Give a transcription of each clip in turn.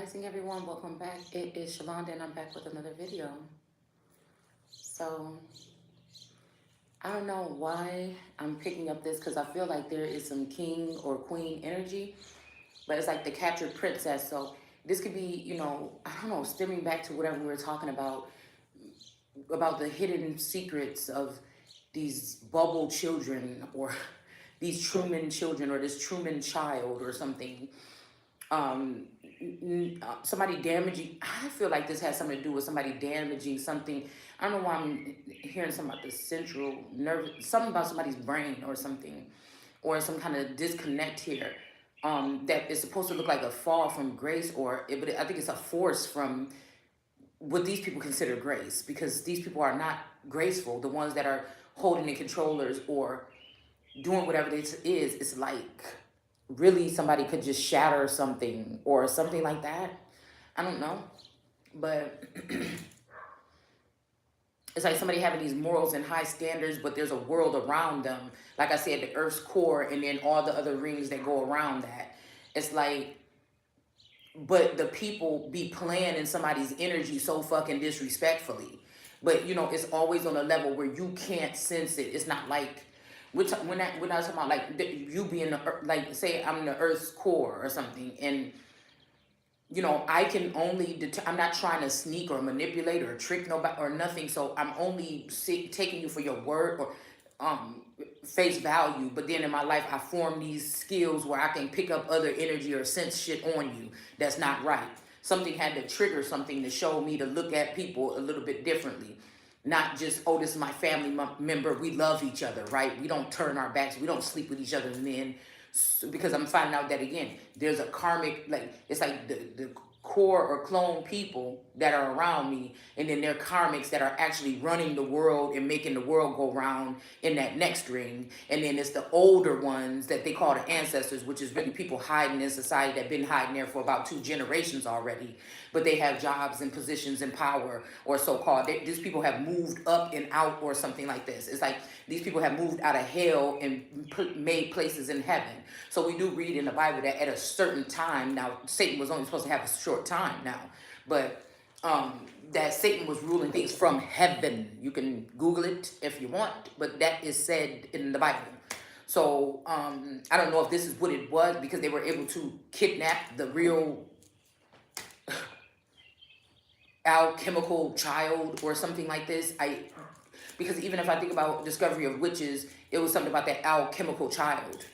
Rising, everyone. Welcome back. It is Shalonda, and I'm back with another video. So, I don't know why I'm picking up this because I feel like there is some king or queen energy, but it's like the captured princess. So, this could be, I don't know, stemming back to whatever we were talking about the hidden secrets of these bubble children or these Truman children or this Truman child or something. Somebody damaging. I feel like this has something to do with somebody damaging something. I don't know why I'm hearing something about the central nerve, something about somebody's brain or something, or some kind of disconnect here. That is supposed to look like a fall from grace, but I think it's a force from what these people consider grace, because these people are not graceful. The ones that are holding the controllers or doing whatever this is, it's like really somebody could just shatter something or something like that. I don't know. But it's like somebody having these morals and high standards, but there's a world around them. Like I said, the Earth's core and then all the other rings that go around that. It's like, but the people be playing in somebody's energy so fucking disrespectfully. But it's always on a level where you can't sense it. It's not like when I was talking about like you being like, say I'm the Earth's core or something, and I can only I'm not trying to sneak or manipulate or trick nobody or nothing. So I'm only taking you for your word or um face value. But then in my life, I form these skills where I can pick up other energy or sense shit on you that's not right. Something had to trigger something to show me to look at people a little bit differently. Not just, oh, this is my family member. We love each other, right? We don't turn our backs. We don't sleep with each other. And then because I'm finding out that again, there's a karmic, like it's like the core or clone people that are around me, and then they're karmics that are actually running the world and making the world go round in that next ring. And then it's the older ones that they call the ancestors, which is really people hiding in society that been hiding there for about 2 generations already, but they have jobs and positions and power, or so-called these people have moved up and out or something like this. It's like these people have moved out of hell and made places in heaven. So we do read in the Bible that at a certain time, now Satan was only supposed to have a short time now, but that Satan was ruling things from heaven. You can Google it if you want, but that is said in the Bible. So I don't know if this is what it was, because they were able to kidnap the real alchemical child or something like this. Because even if I think about Discovery of Witches, it was something about that alchemical child.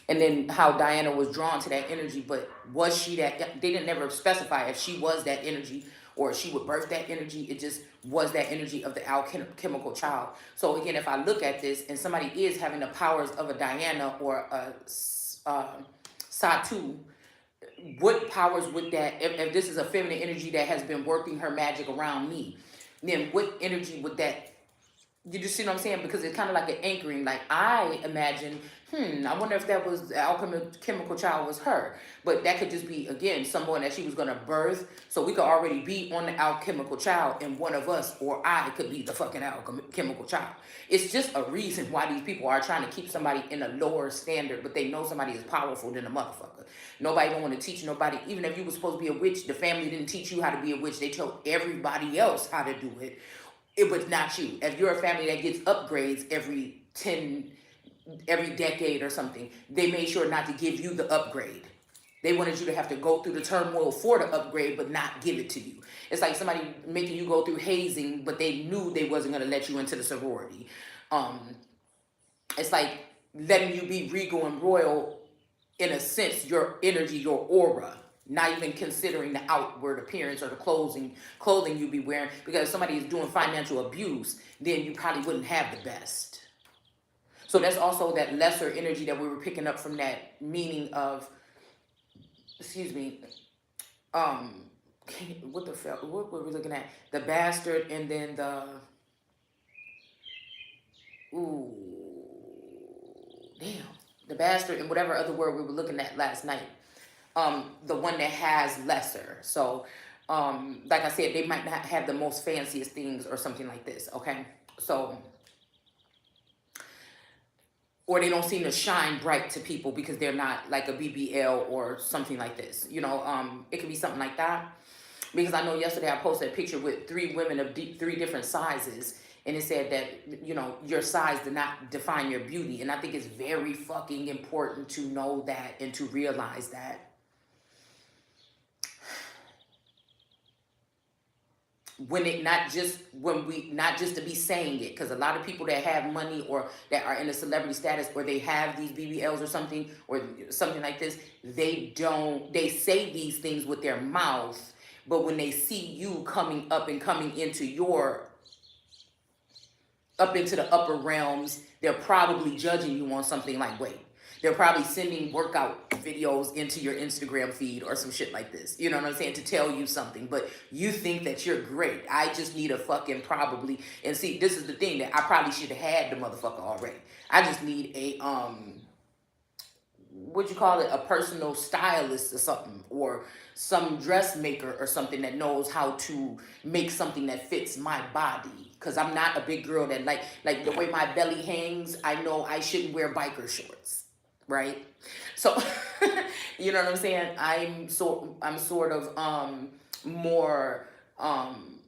And then how Diana was drawn to that energy, but was she that? They didn't never specify if she was that energy or if she would birth that energy. It just was that energy of the alchemical child. So again, if I look at this and somebody is having the powers of a Diana or a Satu, what powers would that, if this is a feminine energy that has been working her magic around me, then what energy would that, you just see what I'm saying? Because it's kind of like an anchoring. Like I imagine, I wonder if that was the alchemical child was her. But that could just be, again, someone that she was going to birth. So we could already be on the alchemical child, and one of us or I could be the fucking alchemical child. It's just a reason why these people are trying to keep somebody in a lower standard, but they know somebody is powerful than a motherfucker. Nobody don't want to teach nobody. Even if you were supposed to be a witch, the family didn't teach you how to be a witch. They told everybody else how to do it. It was not you. If you're a family that gets upgrades every decade or something, they made sure not to give you the upgrade. They wanted you to have to go through the turmoil for the upgrade, but not give it to you. It's like somebody making you go through hazing, but they knew they wasn't going to let you into the sorority. It's like letting you be regal and royal, in a sense, your energy, your aura, not even considering the outward appearance or the clothing you be wearing. Because if somebody is doing financial abuse, then you probably wouldn't have the best. So that's also that lesser energy that we were picking up from that meaning of, excuse me, what the fuck, what were we looking at? The bastard, and then the, ooh, damn, the bastard, and whatever other word we were looking at last night. The one that has lesser. So, like I said, they might not have the most fanciest things or something like this. Okay. So or they don't seem to shine bright to people because they're not like a BBL or something like this. It could be something like that. Because I know yesterday I posted a picture with three women of three different sizes, and it said that your size did not define your beauty, and I think it's very fucking important to know that and to realize that. Not just to be saying it, because a lot of people that have money or that are in a celebrity status or they have these BBLs or something like this, they say these things with their mouth, but when they see you coming up and coming into up into the upper realms, they're probably judging you on something like weight. They're probably sending workout videos into your Instagram feed or some shit like this. You know what I'm saying? To tell you something. But you think that you're great. I just need a fucking probably. And see, this is the thing that I probably should have had the motherfucker already. I just need a, what you call it? A personal stylist or something. Or some dressmaker or something that knows how to make something that fits my body. Because I'm not a big girl that like the way my belly hangs, I know I shouldn't wear biker shorts. Right? So, you know what I'm saying? I'm sort of more, I'm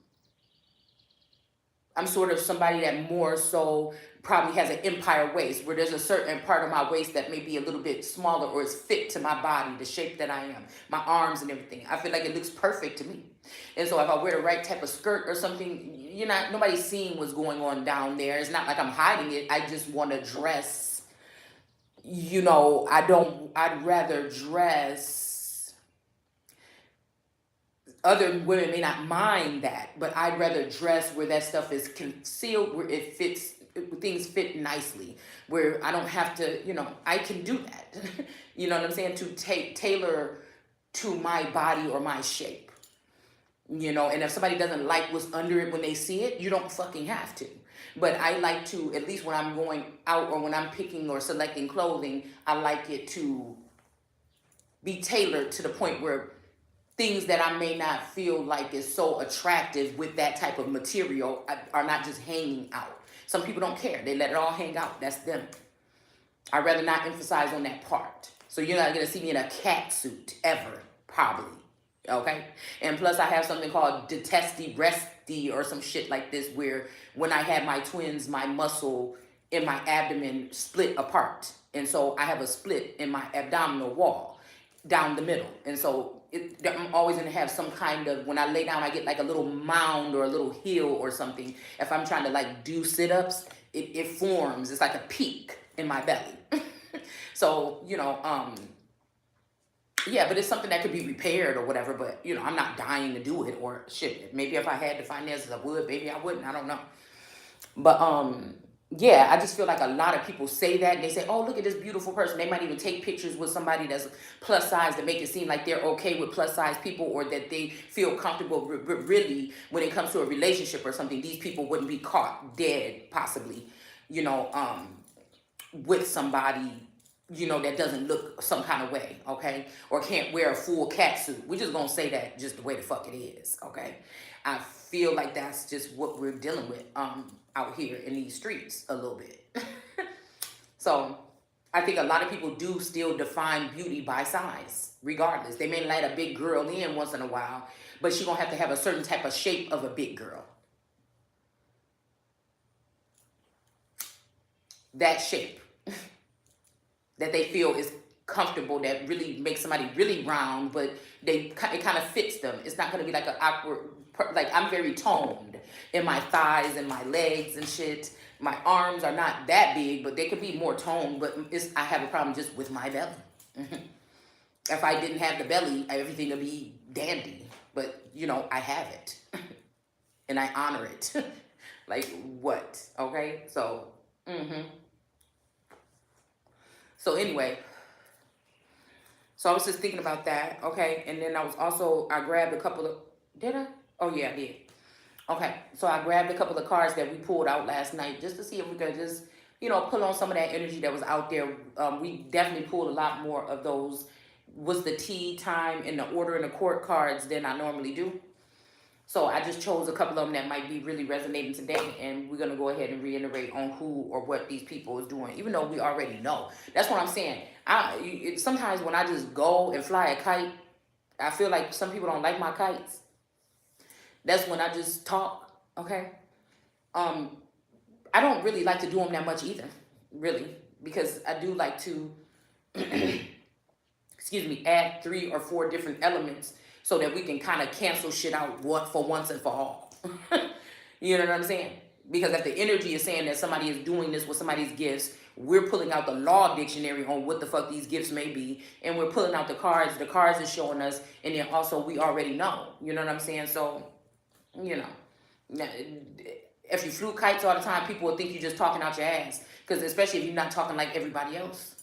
sort of somebody that more so probably has an empire waist, where there's a certain part of my waist that may be a little bit smaller or is fit to my body, the shape that I am, my arms and everything. I feel like it looks perfect to me. And so if I wear the right type of skirt or something, nobody's seeing what's going on down there. It's not like I'm hiding it. I just want to dress. I'd rather dress. Other women may not mind that, but I'd rather dress where that stuff is concealed, where it fits, things fit nicely, where I don't have to, I can do that. You know what I'm saying? To tailor to my body or my shape. And if somebody doesn't like what's under it when they see it, you don't fucking have to. But I like to, at least when I'm going out or when I'm picking or selecting clothing, I like it to be tailored to the point where things that I may not feel like is so attractive with that type of material are not just hanging out. Some people don't care. They let it all hang out. That's them. I'd rather not emphasize on that part. So you're not going to see me in a cat suit ever, probably. Okay? And plus I have something called detesty resty or some shit like this, where when I had my twins, my muscle in my abdomen split apart. And so I have a split in my abdominal wall down the middle. And so I'm always going to have some kind of, when I lay down, I get like a little mound or a little hill or something. If I'm trying to like do sit-ups, it forms. It's like a peak in my belly. So, yeah, but it's something that could be repaired or whatever, but, I'm not dying to do it or shit. Maybe if I had the finances, I would. Maybe I wouldn't. I don't know. But, yeah, I just feel like a lot of people say that. And they say, oh, look at this beautiful person. They might even take pictures with somebody that's plus size to make it seem like they're okay with plus size people, or that they feel comfortable. But really, when it comes to a relationship or something, these people wouldn't be caught dead, possibly, with somebody that doesn't look some kind of way, okay? Or can't wear a full cat suit. We're just gonna say that just the way the fuck it is, okay? I feel like that's just what we're dealing with out here in these streets a little bit. So I think a lot of people do still define beauty by size, regardless. They may let a big girl in once in a while, but she's gonna have to have a certain type of shape of a big girl. That shape that they feel is comfortable, that really makes somebody really round, but it kind of fits them. It's not going to be like an awkward, like I'm very toned in my thighs and my legs and shit. My arms are not that big, but they could be more toned, but I have a problem just with my belly. If I didn't have the belly, everything would be dandy, but I have it and I honor it. Like what? Okay. So, So anyway, so I was just thinking about that, okay? And then I grabbed a couple of, did I? Oh yeah, I did. Okay, so I grabbed a couple of cards that we pulled out last night just to see if we could just, pull on some of that energy that was out there. We definitely pulled a lot more of those, was the tea time and the order and the court cards than I normally do. So I just chose a couple of them that might be really resonating today, and we're gonna go ahead and reiterate on who or what these people is doing, even though we already know. That's what I'm saying. Sometimes when I just go and fly a kite, I feel like some people don't like my kites. That's when I just talk. Okay. Um, I don't really like to do them that much either, really, because I do like to, excuse me, add 3 or 4 different elements so that we can kind of cancel shit out what for once and for all. You know what I'm saying? Because if the energy is saying that somebody is doing this with somebody's gifts, we're pulling out the law dictionary on what the fuck these gifts may be, and we're pulling out the cards. The cards are showing us, and then also we already know. You know what I'm saying? So, you know, if you flew kites all the time, people will think you're just talking out your ass. Because especially if you're not talking like everybody else.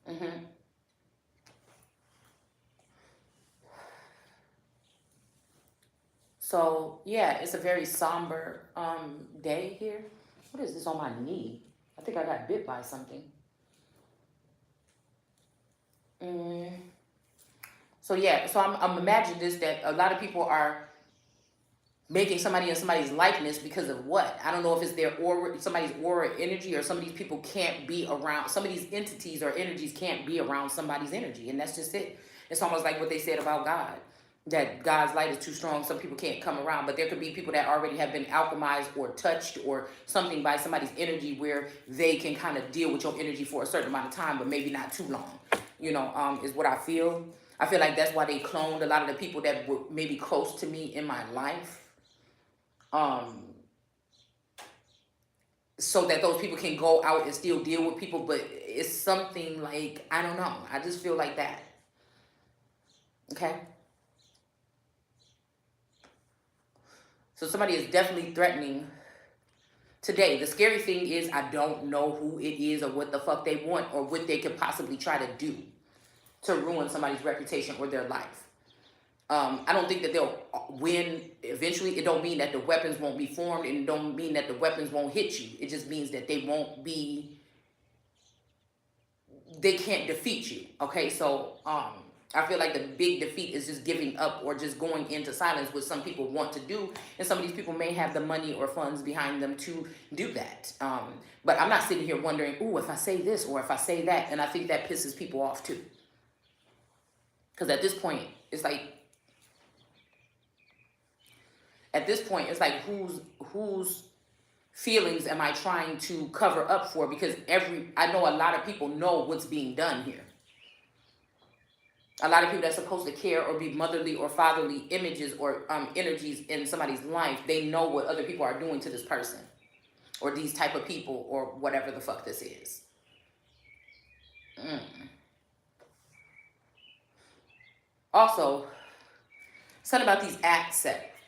Mm-hmm. So yeah, it's a very somber day here. What is this on my knee? I think I got bit by something. Mm. So yeah, so I'm imagining this, that a lot of people are making somebody in somebody's likeness because of what? I don't know if it's their aura, somebody's aura energy, or some of these people can't be around, some of these entities or energies can't be around somebody's energy, and that's just it. It's almost like what they said about God, that God's light is too strong, some people can't come around, but there could be people that already have been alchemized or touched or something by somebody's energy where they can kind of deal with your energy for a certain amount of time, but maybe not too long, is what I feel. I feel like that's why they cloned a lot of the people that were maybe close to me in my life, um, so that those people can go out and still deal with people. But it's something like, I don't know. I just feel like that. Okay. So somebody is definitely threatening today. The scary thing is I don't know who it is or what the fuck they want or what they could possibly try to do to ruin somebody's reputation or their life. I don't think that they'll win eventually. It don't mean that the weapons won't be formed, and it don't mean that the weapons won't hit you. It just means that they can't defeat you. Okay, so I feel like the big defeat is just giving up or just going into silence, which some people want to do, and some of these people may have the money or funds behind them to do that. But I'm not sitting here wondering, ooh, if I say this or if I say that, and I think that pisses people off too. Because at this point, it's like, whose feelings am I trying to cover up for? Because I know a lot of people know what's being done here. A lot of people that's supposed to care or be motherly or fatherly images or energies in somebody's life, they know what other people are doing to this person or these type of people or whatever the fuck this is. Also, something about these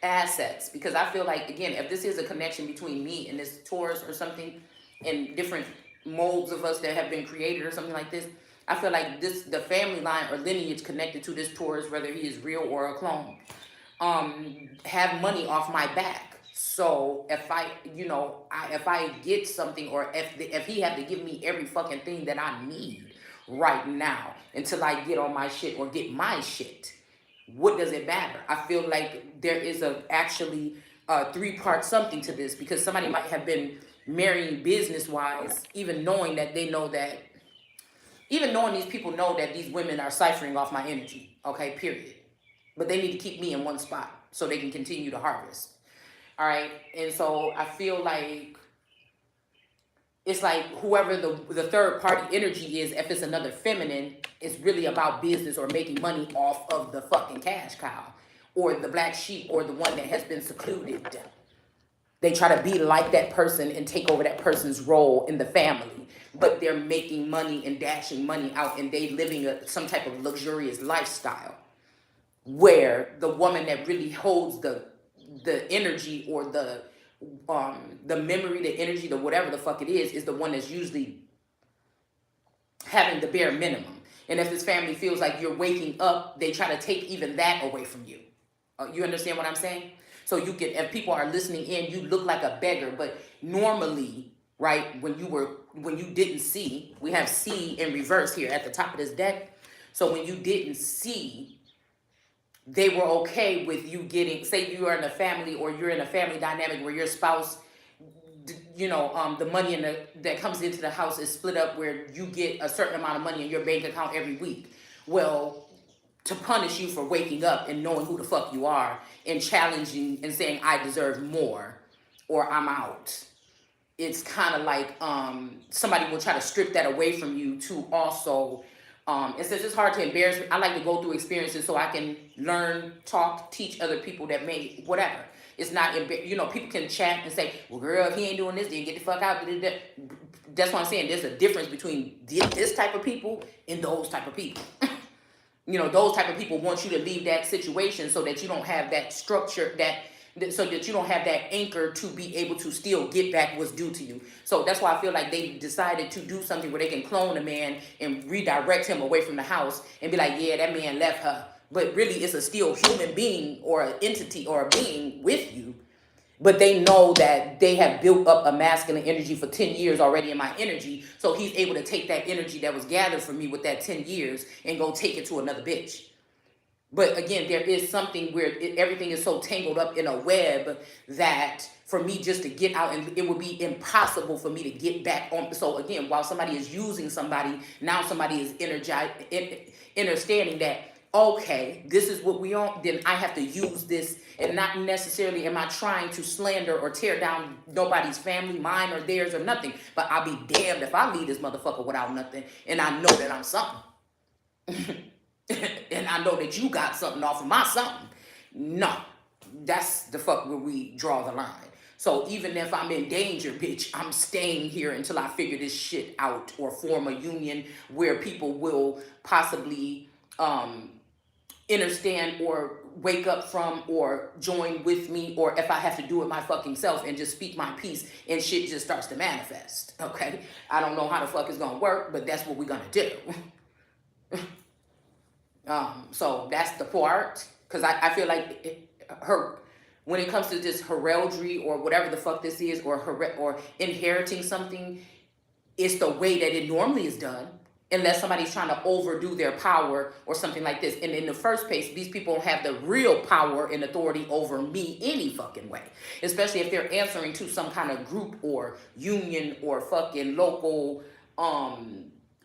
assets, because I feel like, again, if this is a connection between me and this Taurus or something, and different molds of us that have been created or something like this, I feel like the family line or lineage connected to this Taurus, whether he is real or a clone, have money off my back. So if I get something, or if he had to give me every fucking thing that I need right now until I get on my shit or get my shit, what does it matter? I feel like there is actually a 3-part something to this, because somebody might have been marrying business wise, even knowing these people know that these women are ciphering off my energy. Okay, period. But they need to keep me in one spot so they can continue to harvest. All right, and so I feel like it's like whoever the third party energy is, if it's another feminine, it's really about business or making money off of the fucking cash cow or the black sheep or the one that has been secluded. They try to be like that person and take over that person's role in the family, but they're making money and dashing money out, and they living some type of luxurious lifestyle where the woman that really holds the energy or the memory, the energy, the whatever the fuck it is the one that's usually having the bare minimum. And if this family feels like you're waking up, they try to take even that away from you. You understand what I'm saying? So if people are listening in, you look like a beggar, but normally, right, when you didn't see, we have C in reverse here at the top of this deck. So when you didn't see they were okay with you getting, say you are in a family or you're in a family dynamic where your spouse, the money that comes into the house is split up where you get a certain amount of money in your bank account every week. Well, to punish you for waking up and knowing who the fuck you are and challenging and saying I deserve more or I'm out. It's kind of like somebody will try to strip that away from you to also, and since it's hard to embarrass me, I like to go through experiences so I can learn, talk, teach other people that may, whatever. It's not, people can chat and say, well, girl, if he ain't doing this, then get the fuck out. That's what I'm saying. There's a difference between this type of people and those type of people. Those type of people want you to leave that situation so that you don't have that structure, so that you don't have that anchor to be able to still get back what's due to you. So that's why I feel like they decided to do something where they can clone a man and redirect him away from the house and be like, yeah, that man left her. But really it's a still human being or an entity or a being with you. But they know that they have built up a masculine energy for 10 years already in my energy. So he's able to take that energy that was gathered from me with that 10 years and go take it to another bitch. But again, there is something where everything is so tangled up in a web that for me just to get out, and it would be impossible for me to get back on. So again, while somebody is using somebody, now somebody is understanding that, okay, this is what we on, then I have to use this, and not necessarily am I trying to slander or tear down nobody's family, mine or theirs or nothing, but I'll be damned if I leave this motherfucker without nothing, and I know that I'm something. And I know that you got something off of my something. No, that's the fuck where we draw the line. So even if I'm in danger, bitch, I'm staying here until I figure this shit out or form a union where people will possibly understand or wake up from or join with me, or if I have to do it my fucking self and just speak my piece and shit just starts to manifest. Okay, I don't know how the fuck it's gonna work, but that's what we're gonna do. So that's the part, because I feel like when it comes to this heraldry or whatever the fuck this is, or inheriting something, it's the way that it normally is done, unless somebody's trying to overdo their power or something like this. And in the first place, these people don't have the real power and authority over me any fucking way, especially if they're answering to some kind of group or union or fucking local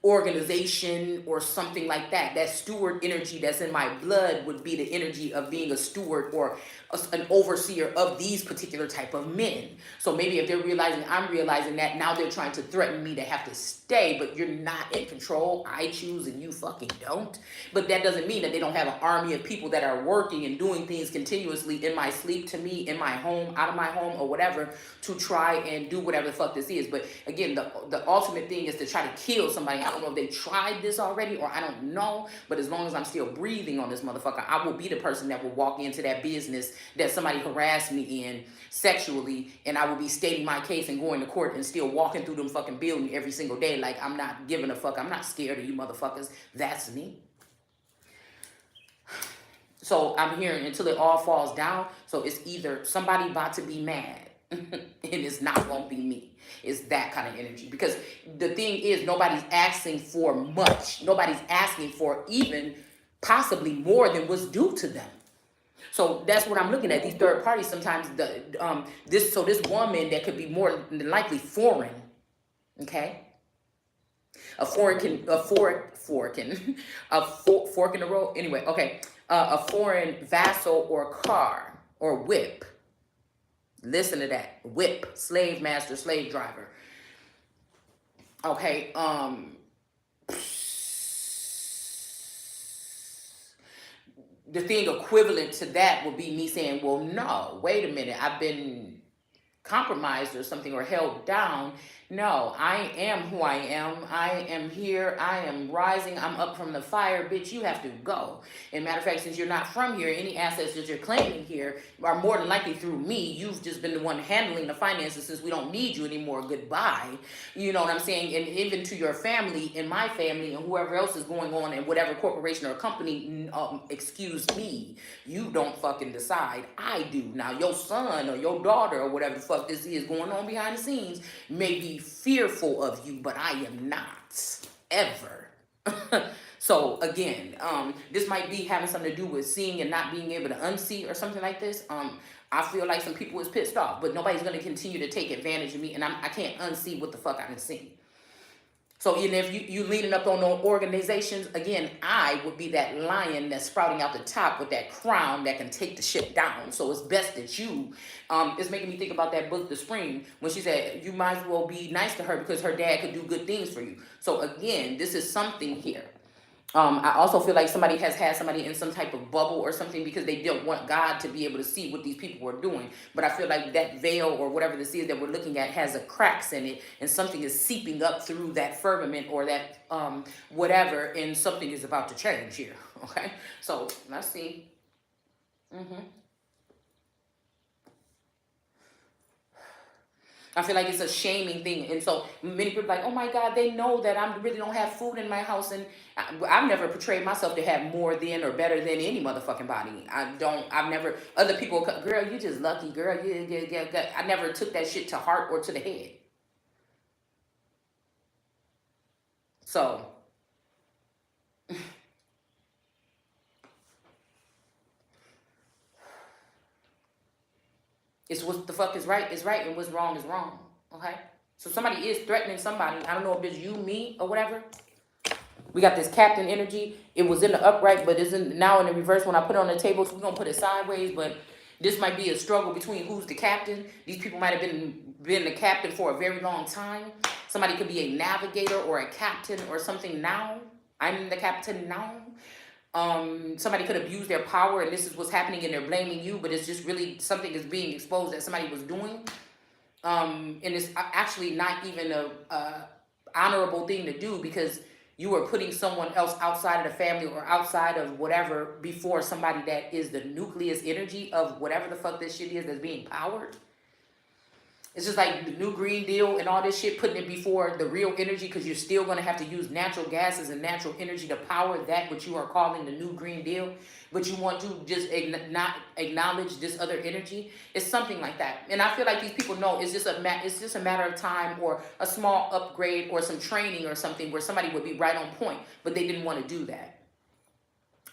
organization or something like that. That steward energy that's in my blood would be the energy of being a steward or an overseer of these particular type of men. So maybe if they're realizing I'm realizing that, now they're trying to threaten me to have to stay, but you're not in control. I choose and you fucking don't. But that doesn't mean that they don't have an army of people that are working and doing things continuously in my sleep, to me, in my home, out of my home, or whatever, to try and do whatever the fuck this is. But again, the ultimate thing is to try to kill somebody. I don't know if they tried this already, or I don't know, but as long as I'm still breathing on this motherfucker, I will be the person that will walk into that business that somebody harassed me in sexually, and I will be stating my case and going to court and still walking through them fucking building every single day like I'm not giving a fuck. I'm not scared of you motherfuckers. That's me. So I'm hearing until it all falls down. So it's either somebody about to be mad and it's not gonna be me. It's that kind of energy, because the thing is, nobody's asking for much. Nobody's asking for even possibly more than what's due to them. So that's what I'm looking at. These third parties sometimes, this woman that could be more than likely foreign, okay? A fork in the road. Anyway, okay. A foreign vassal or car or whip. Listen to that. Whip, slave master, slave driver. Okay, the thing equivalent to that would be me saying, well, no, wait a minute, I've been compromised or something, or held down. No, I am who I am. I am here. I am rising. I'm up from the fire. Bitch, you have to go. And matter of fact, since you're not from here, any assets that you're claiming here are more than likely through me. You've just been the one handling the finances since we don't need you anymore. Goodbye. You know what I'm saying? And even to your family and my family and whoever else is going on in whatever corporation or company, excuse me, you don't fucking decide. I do. Now, your son or your daughter or whatever the fuck this is going on behind the scenes may be fearful of you, but I am not, ever. So again, this might be having something to do with seeing and not being able to unsee or something like this. I feel like some people is pissed off, but nobody's gonna continue to take advantage of me, and I can't unsee what the fuck I can see. So even if you leaning up on those organizations, again, I would be that lion that's sprouting out the top with that crown that can take the shit down. So it's best that you, it's making me think about that book, The Spring, when she said, you might as well be nice to her because her dad could do good things for you. So again, this is something here. I also feel like somebody has had somebody in some type of bubble or something because they don't want God to be able to see what these people are doing. But I feel like that veil or whatever this is that we're looking at has a cracks in it, and something is seeping up through that firmament or that whatever, and something is about to change here. Okay, so let's see. I feel like it's a shaming thing. And so many people are like, oh my God, they know that I really don't have food in my house. And I've never portrayed myself to have more than or better than any motherfucking body. I've never, other people, girl, you just lucky, girl. Yeah. I never took that shit to heart or to the head. So it's what the fuck is right, and what's wrong is wrong. Okay? So somebody is threatening somebody. I don't know if it's you, me, or whatever. We got this captain energy. It was in the upright, but it's now in the reverse when I put it on the table. So we're going to put it sideways, but this might be a struggle between who's the captain. These people might have been the captain for a very long time. Somebody could be a navigator or a captain or something now. I'm the captain now. Somebody could abuse their power, and this is what's happening, and they're blaming you, but it's just really something is being exposed that somebody was doing. And it's actually not even a honorable thing to do, because you are putting someone else outside of the family or outside of whatever before somebody that is the nucleus energy of whatever the fuck this shit is that's being powered. It's just like the new Green Deal and all this shit, putting it before the real energy, because you're still going to have to use natural gases and natural energy to power that which you are calling the new Green Deal. But you want to just not acknowledge this other energy. It's something like that. And I feel like these people know it's just a matter of time, or a small upgrade or some training or something where somebody would be right on point, but they didn't want to do that.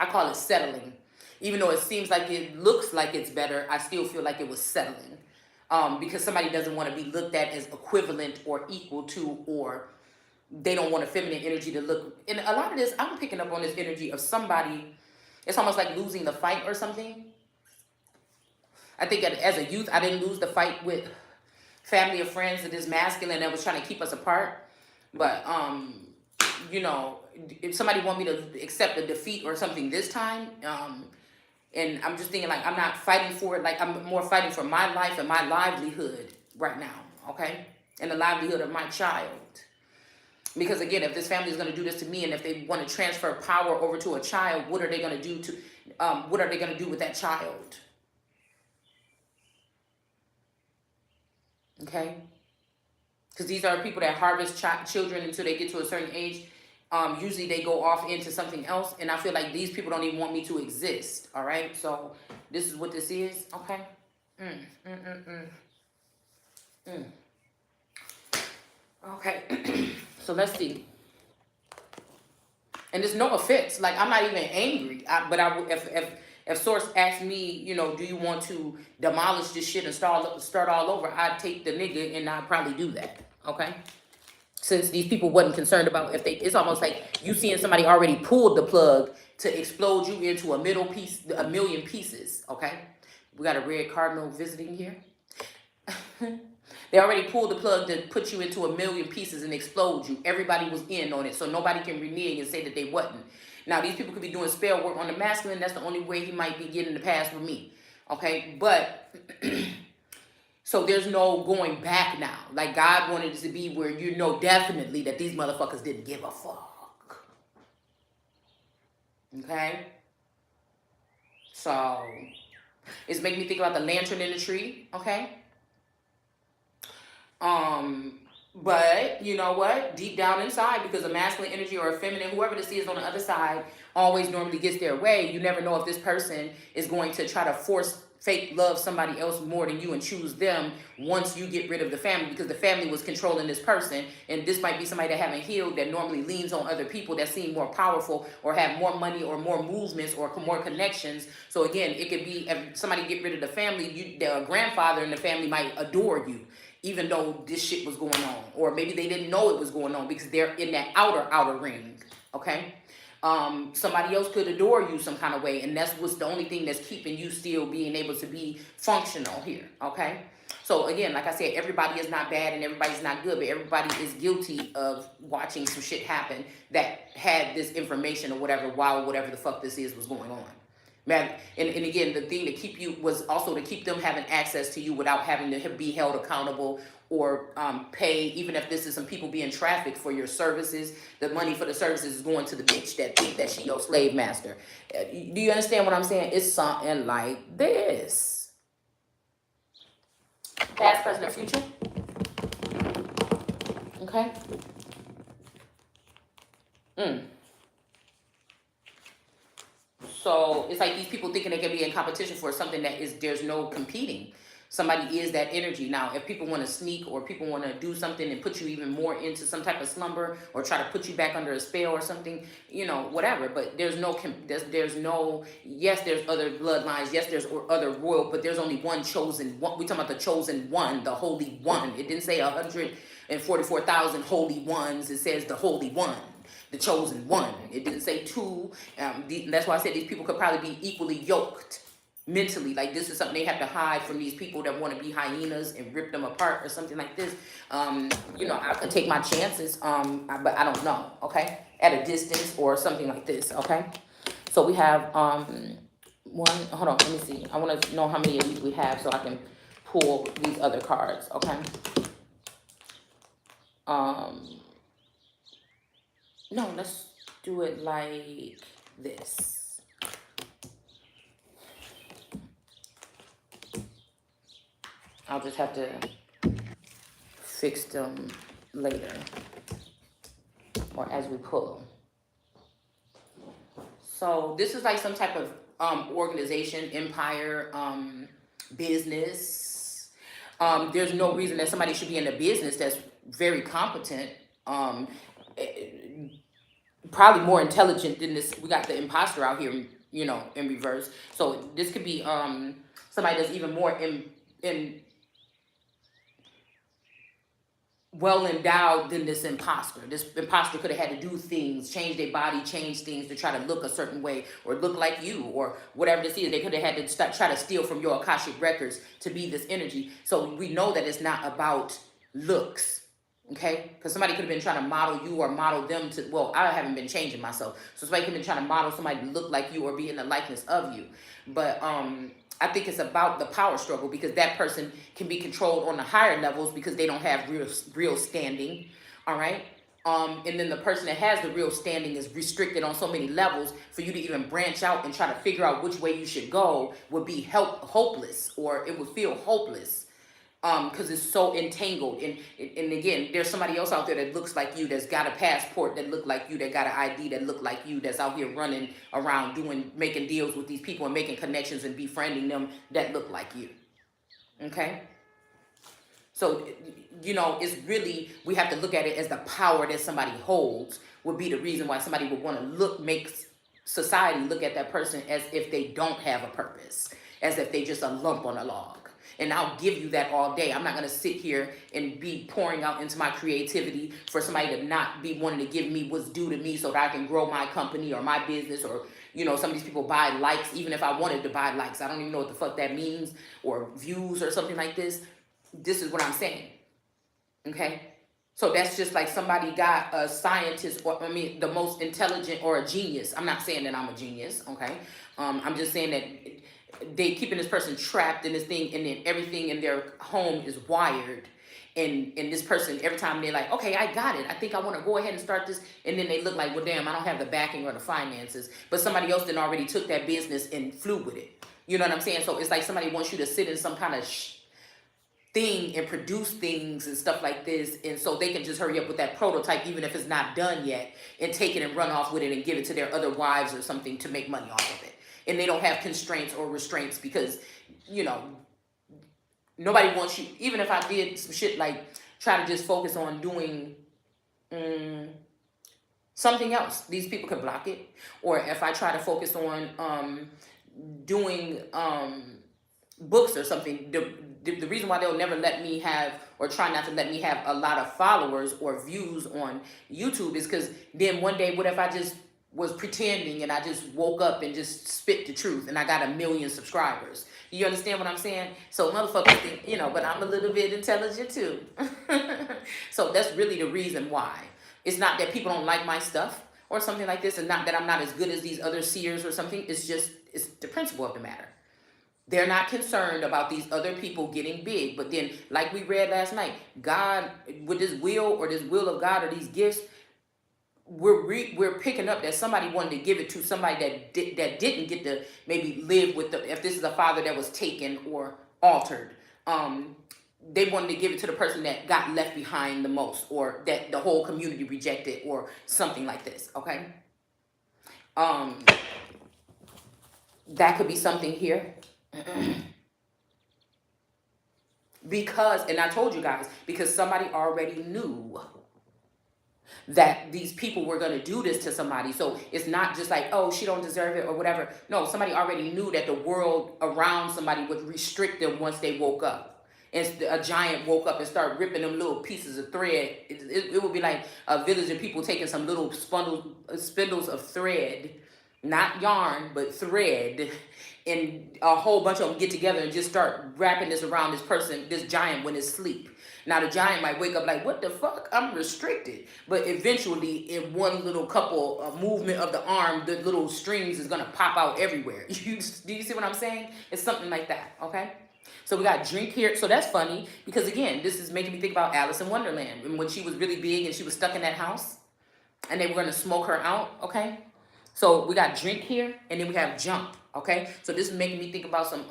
I call it settling. Even though it seems like it looks like it's better, I still feel like it was settling. Because somebody doesn't want to be looked at as equivalent or equal to, or they don't want a feminine energy to look. And a lot of this, I'm picking up on this energy of somebody. It's almost like losing the fight or something. I think as a youth, I didn't lose the fight with family or friends that is masculine that was trying to keep us apart. But, if somebody want me to accept a defeat or something this time, and I'm just thinking, like, I'm not fighting for it. Like, I'm more fighting for my life and my livelihood right now, okay? And the livelihood of my child. Because, again, if this family is going to do this to me, and if they want to transfer power over to a child, what are they going to do what are they going to do with that child? Okay? Because these are people that harvest children until they get to a certain age. Usually they go off into something else, and I feel like these people don't even want me to exist. All right, so this is what this is. Okay. Okay. So let's see. And there's no offense. Like, I'm not even angry. But if Source asked me, do you want to demolish this shit and start all over, I'd take the nigga, and I'd probably do that. Okay. Since these people wasn't concerned about it's almost like you seeing somebody already pulled the plug to explode you into a million pieces, okay? We got a red cardinal visiting here. They already pulled the plug to put you into a million pieces and explode you. Everybody was in on it, so nobody can renege and say that they wasn't. Now, these people could be doing spell work on the masculine. That's the only way he might be getting the pass with me, okay? But... So there's no going back now. Like, God wanted it to be where definitely that these motherfuckers didn't give a fuck. Okay? So, it's making me think about the lantern in the tree. Okay? But, you know what? Deep down inside, because a masculine energy or a feminine, whoever this is on the other side, always normally gets their way. You never know if this person is going to try to force fake love somebody else more than you and choose them once you get rid of the family, because the family was controlling this person. And this might be somebody that haven't healed, that normally leans on other people that seem more powerful or have more money or more movements or more connections. So again, it could be if somebody get rid of the family, the grandfather in the family might adore you even though this shit was going on, or maybe they didn't know it was going on because they're in that outer ring. Okay. Somebody else could adore you some kind of way, and that's what's the only thing that's keeping you still being able to be functional here. Okay. So again, like I said, everybody is not bad and everybody's not good, but everybody is guilty of watching some shit happen that had this information or whatever, while whatever the fuck this is was going on. Man, and again, the thing to keep you was also to keep them having access to you without having to be held accountable or pay, even if this is some people being trafficked for your services. The money for the services is going to the bitch that think that she your slave master. Do you understand what I'm saying? It's something like this. Past, present, and future. Okay. So it's like these people thinking they can be in competition for something that is, there's no competing. Somebody is that energy. Now, if people want to sneak or people want to do something and put you even more into some type of slumber or try to put you back under a spell or something, you know, whatever. But there's no, yes, there's other bloodlines. Yes, there's other royal, but there's only one chosen one. We talking about the chosen one, the holy one. It didn't say 144,000 holy ones. It says the holy one. The chosen one. It didn't say two. That's why I said these people could probably be equally yoked mentally. Like this is something they have to hide from these people that want to be hyenas and rip them apart or something like this. You know, I could take my chances, but I don't know. Okay, at a distance or something like this. Okay, so we have one. Hold on, let me see. I want to know how many of these we have so I can pull these other cards. Okay. No, let's do it like this. I'll just have to fix them later or as we pull them. So this is like some type of organization, empire, business. There's no reason that somebody should be in a business that's very competent. Probably more intelligent than this. We got the imposter out here, you know, in reverse. So this could be somebody that's even more in well endowed than this imposter. This imposter could have had to do things, change their body, change things to try to look a certain way or look like you or whatever this is. They could have had to try to steal from your Akashic records to be this energy. So we know that it's not about looks. Okay, because somebody could have been trying to model you or model them to, well, I haven't been changing myself. So somebody could have been trying to model somebody to look like you or be in the likeness of you. But I think it's about the power struggle, because that person can be controlled on the higher levels because they don't have real standing. All right. And then the person that has the real standing is restricted on so many levels. For you to even branch out and try to figure out which way you should go would be hopeless, or it would feel hopeless. Because it's so entangled. And again, there's somebody else out there that looks like you, that's got a passport that look like you, that got an ID that look like you, that's out here running around making deals with these people and making connections and befriending them that look like you. Okay? So, you know, it's really, we have to look at it as the power that somebody holds would be the reason why somebody would want to make society look at that person as if they don't have a purpose, as if they just a lump on a log. And I'll give you that all day. I'm not going to sit here and be pouring out into my creativity for somebody to not be wanting to give me what's due to me so that I can grow my company or my business. Or, you know, some of these people buy likes, even if I wanted to buy likes. I don't even know what the fuck that means, or views or something like this. This is what I'm saying. Okay? So that's just like somebody got a scientist, or the most intelligent, or a genius. I'm not saying that I'm a genius. Okay? I'm just saying that they keeping this person trapped in this thing, and then everything in their home is wired. And this person, every time they're like, okay, I got it, I think I want to go ahead and start this. And then they look like, well, damn, I don't have the backing or the finances. But somebody else then already took that business and flew with it. You know what I'm saying? So it's like somebody wants you to sit in some kind of thing and produce things and stuff like this. And so they can just hurry up with that prototype, even if it's not done yet, and take it and run off with it and give it to their other wives or something to make money off of it. and they don't have constraints or restraints because, you know, nobody wants you. Even if I did some shit like try to just focus on doing something else, these people could block it. Or if I try to focus on doing books or something, the reason why they'll never let me have, or try not to let me have, a lot of followers or views on YouTube is because then one day, what if I just was pretending and I just woke up and just spit the truth and I got 1 million subscribers? You understand what I'm saying? So motherfuckers think, you know, but I'm a little bit intelligent too. So that's really the reason why. It's not that people don't like my stuff or something like this, and not that I'm not as good as these other seers or something. It's just, it's the principle of the matter. They're not concerned about these other people getting big. But then, like we read last night, God, with this will, or this will of God, or these gifts, we're picking up that somebody wanted to give it to somebody that didn't get to maybe live with the, if this is a father that was taken or altered, they wanted to give it to the person that got left behind the most, or that the whole community rejected, or something like this. Okay, that could be something here. Because, and I told you guys, because somebody already knew that these people were going to do this to somebody. So it's not just like, oh, she don't deserve it or whatever. No, somebody already knew that the world around somebody would restrict them once they woke up. And a giant woke up and started ripping them little pieces of thread. It would be like a village of people taking some little spindles of thread, not yarn, but thread, and a whole bunch of them get together and just start wrapping this around this person, this giant, when it's asleep. Now the giant might wake up like, what the fuck? I'm restricted. But eventually, in one little couple movement of the arm, the little strings is gonna pop out everywhere. Do you see what I'm saying? It's something like that, okay? So we got drink here. So that's funny because, again, this is making me think about Alice in Wonderland. And when she was really big and she was stuck in that house and they were gonna smoke her out, okay? So we got drink here, and then we have jump, okay? So this is making me think about some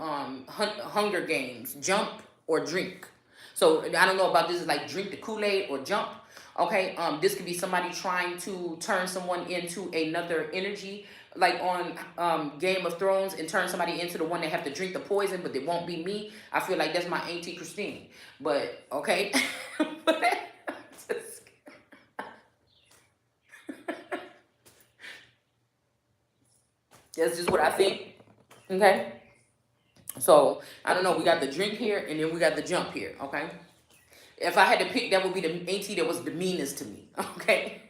Hunger Games, jump or drink. So I don't know about this, is like drink the Kool-Aid or jump, okay? This could be somebody trying to turn someone into another energy, like on Game of Thrones, and turn somebody into the one that have to drink the poison, but it won't be me. I feel like that's my Auntie Christine, but okay. That's just what I think, okay? So, I don't know, we got the drink here, and then we got the jump here, okay? If I had to pick, that would be the auntie that was the meanest to me, okay?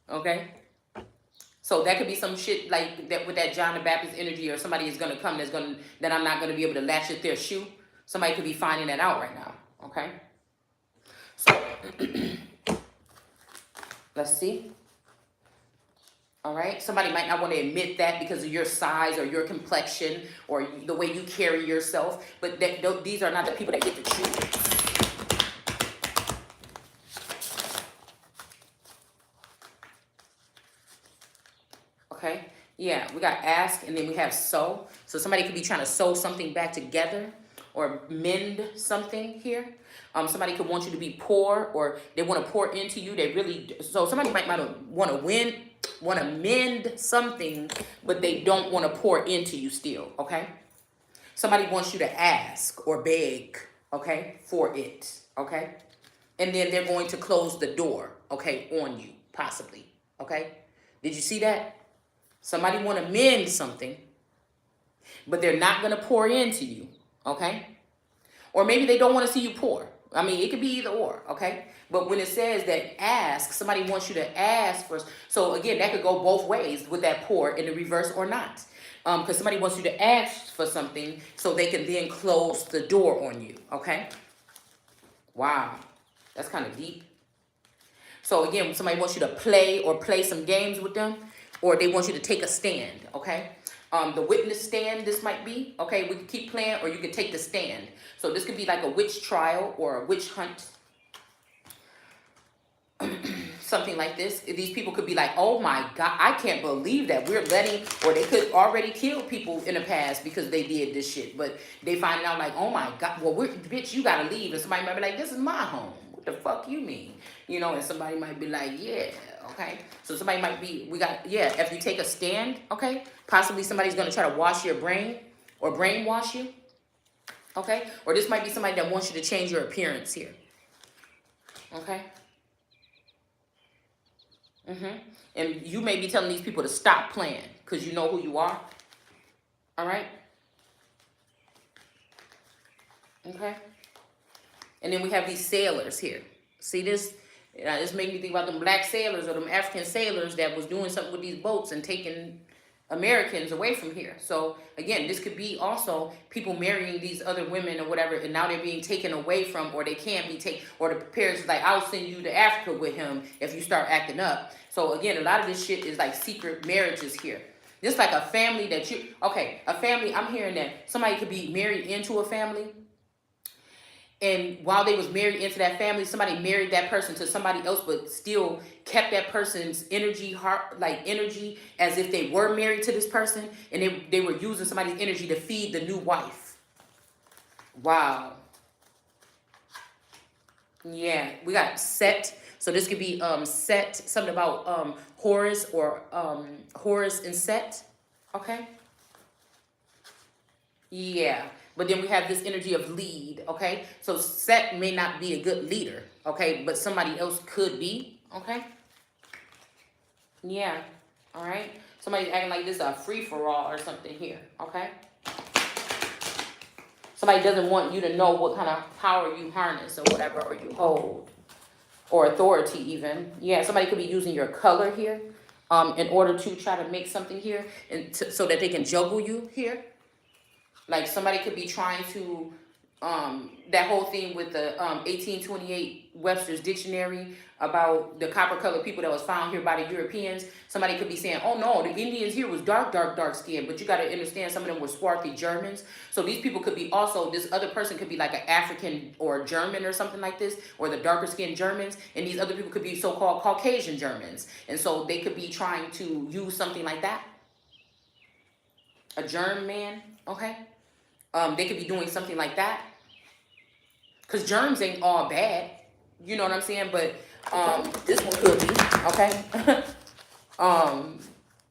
Okay? So, that could be some shit like that with that John the Baptist energy, or somebody is going to come that I'm not going to be able to latch at their shoe. Somebody could be finding that out right now, okay? So, let's see. All right, somebody might not want to admit that because of your size or your complexion or the way you carry yourself, but these are not the people that get to choose. Okay, yeah, we got ask, and then we have sew. So somebody could be trying to sew something back together or mend something here. Somebody could want you to be poor, or they want to pour into you. So somebody might want to mend something, but they don't want to pour into you still, okay? Somebody wants you to ask or beg, okay, for it, okay? And then they're going to close the door, okay, on you, possibly, okay? Did you see that? Somebody want to mend something, but they're not going to pour into you, okay? Or maybe they don't want to see you pour. I mean, it could be either or, okay? But when it says that ask, somebody wants you to ask first. So again, that could go both ways with that pour in the reverse or not. Because somebody wants you to ask for something so they can then close the door on you, okay? Wow, that's kind of deep. So again, somebody wants you to play some games with them, or they want you to take a stand, okay? The witness stand, this might be, okay? We can keep playing, or you can take the stand. So this could be like a witch trial or a witch hunt. Something like this. These people could be like, oh my God, I can't believe that we're letting, or they could already kill people in the past because they did this shit. But they find out like, oh my God, well, bitch, you gotta leave. And somebody might be like, this is my home. What the fuck you mean? You know, and somebody might be like, yeah, okay. So somebody might be, yeah, if you take a stand, okay, possibly somebody's going to try to wash your brain or brainwash you, okay? Or this might be somebody that wants you to change your appearance here, okay? And you may be telling these people to stop playing because you know who you are, all right? Okay? And then we have these sailors here. See this? This made me think about them black sailors or them African sailors that was doing something with these boats and taking Americans away from here. So again, this could be also people marrying these other women or whatever, and now they're being taken away from, or they can't be taken, or the parents like, I'll send you to Africa with him if you start acting up. So again, a lot of this shit is like secret marriages here. Just like a family that you, okay, a family, I'm hearing that somebody could be married into a family, and while they was married into that family, somebody married that person to somebody else, but still kept that person's energy, heart, like energy, as if they were married to this person, and they were using somebody's energy to feed the new wife. Wow. Yeah, we got Set. So this could be Set, something about Horus or Horus and Set. Okay. Yeah. But then we have this energy of lead, okay? So Set may not be a good leader, okay? But somebody else could be, okay? Yeah, all right? Somebody's acting like this is a free-for-all or something here, okay? Somebody doesn't want you to know what kind of power you harness or whatever, or you hold, or authority even. Yeah, somebody could be using your color here in order to try to make something here, and so that they can juggle you here. Like somebody could be trying to, that whole thing with the 1828 Webster's Dictionary about the copper colored people that was found here by the Europeans. Somebody could be saying, oh no, the Indians here was dark skin. But you got to understand, some of them were swarthy Germans. So these people could be also, this other person could be like an African or German or something like this, or the darker skinned Germans. And these other people could be so-called Caucasian Germans. And so they could be trying to use something like that. A germ man, okay? They could be doing something like that. Because germs ain't all bad. You know what I'm saying? But this one could be, okay?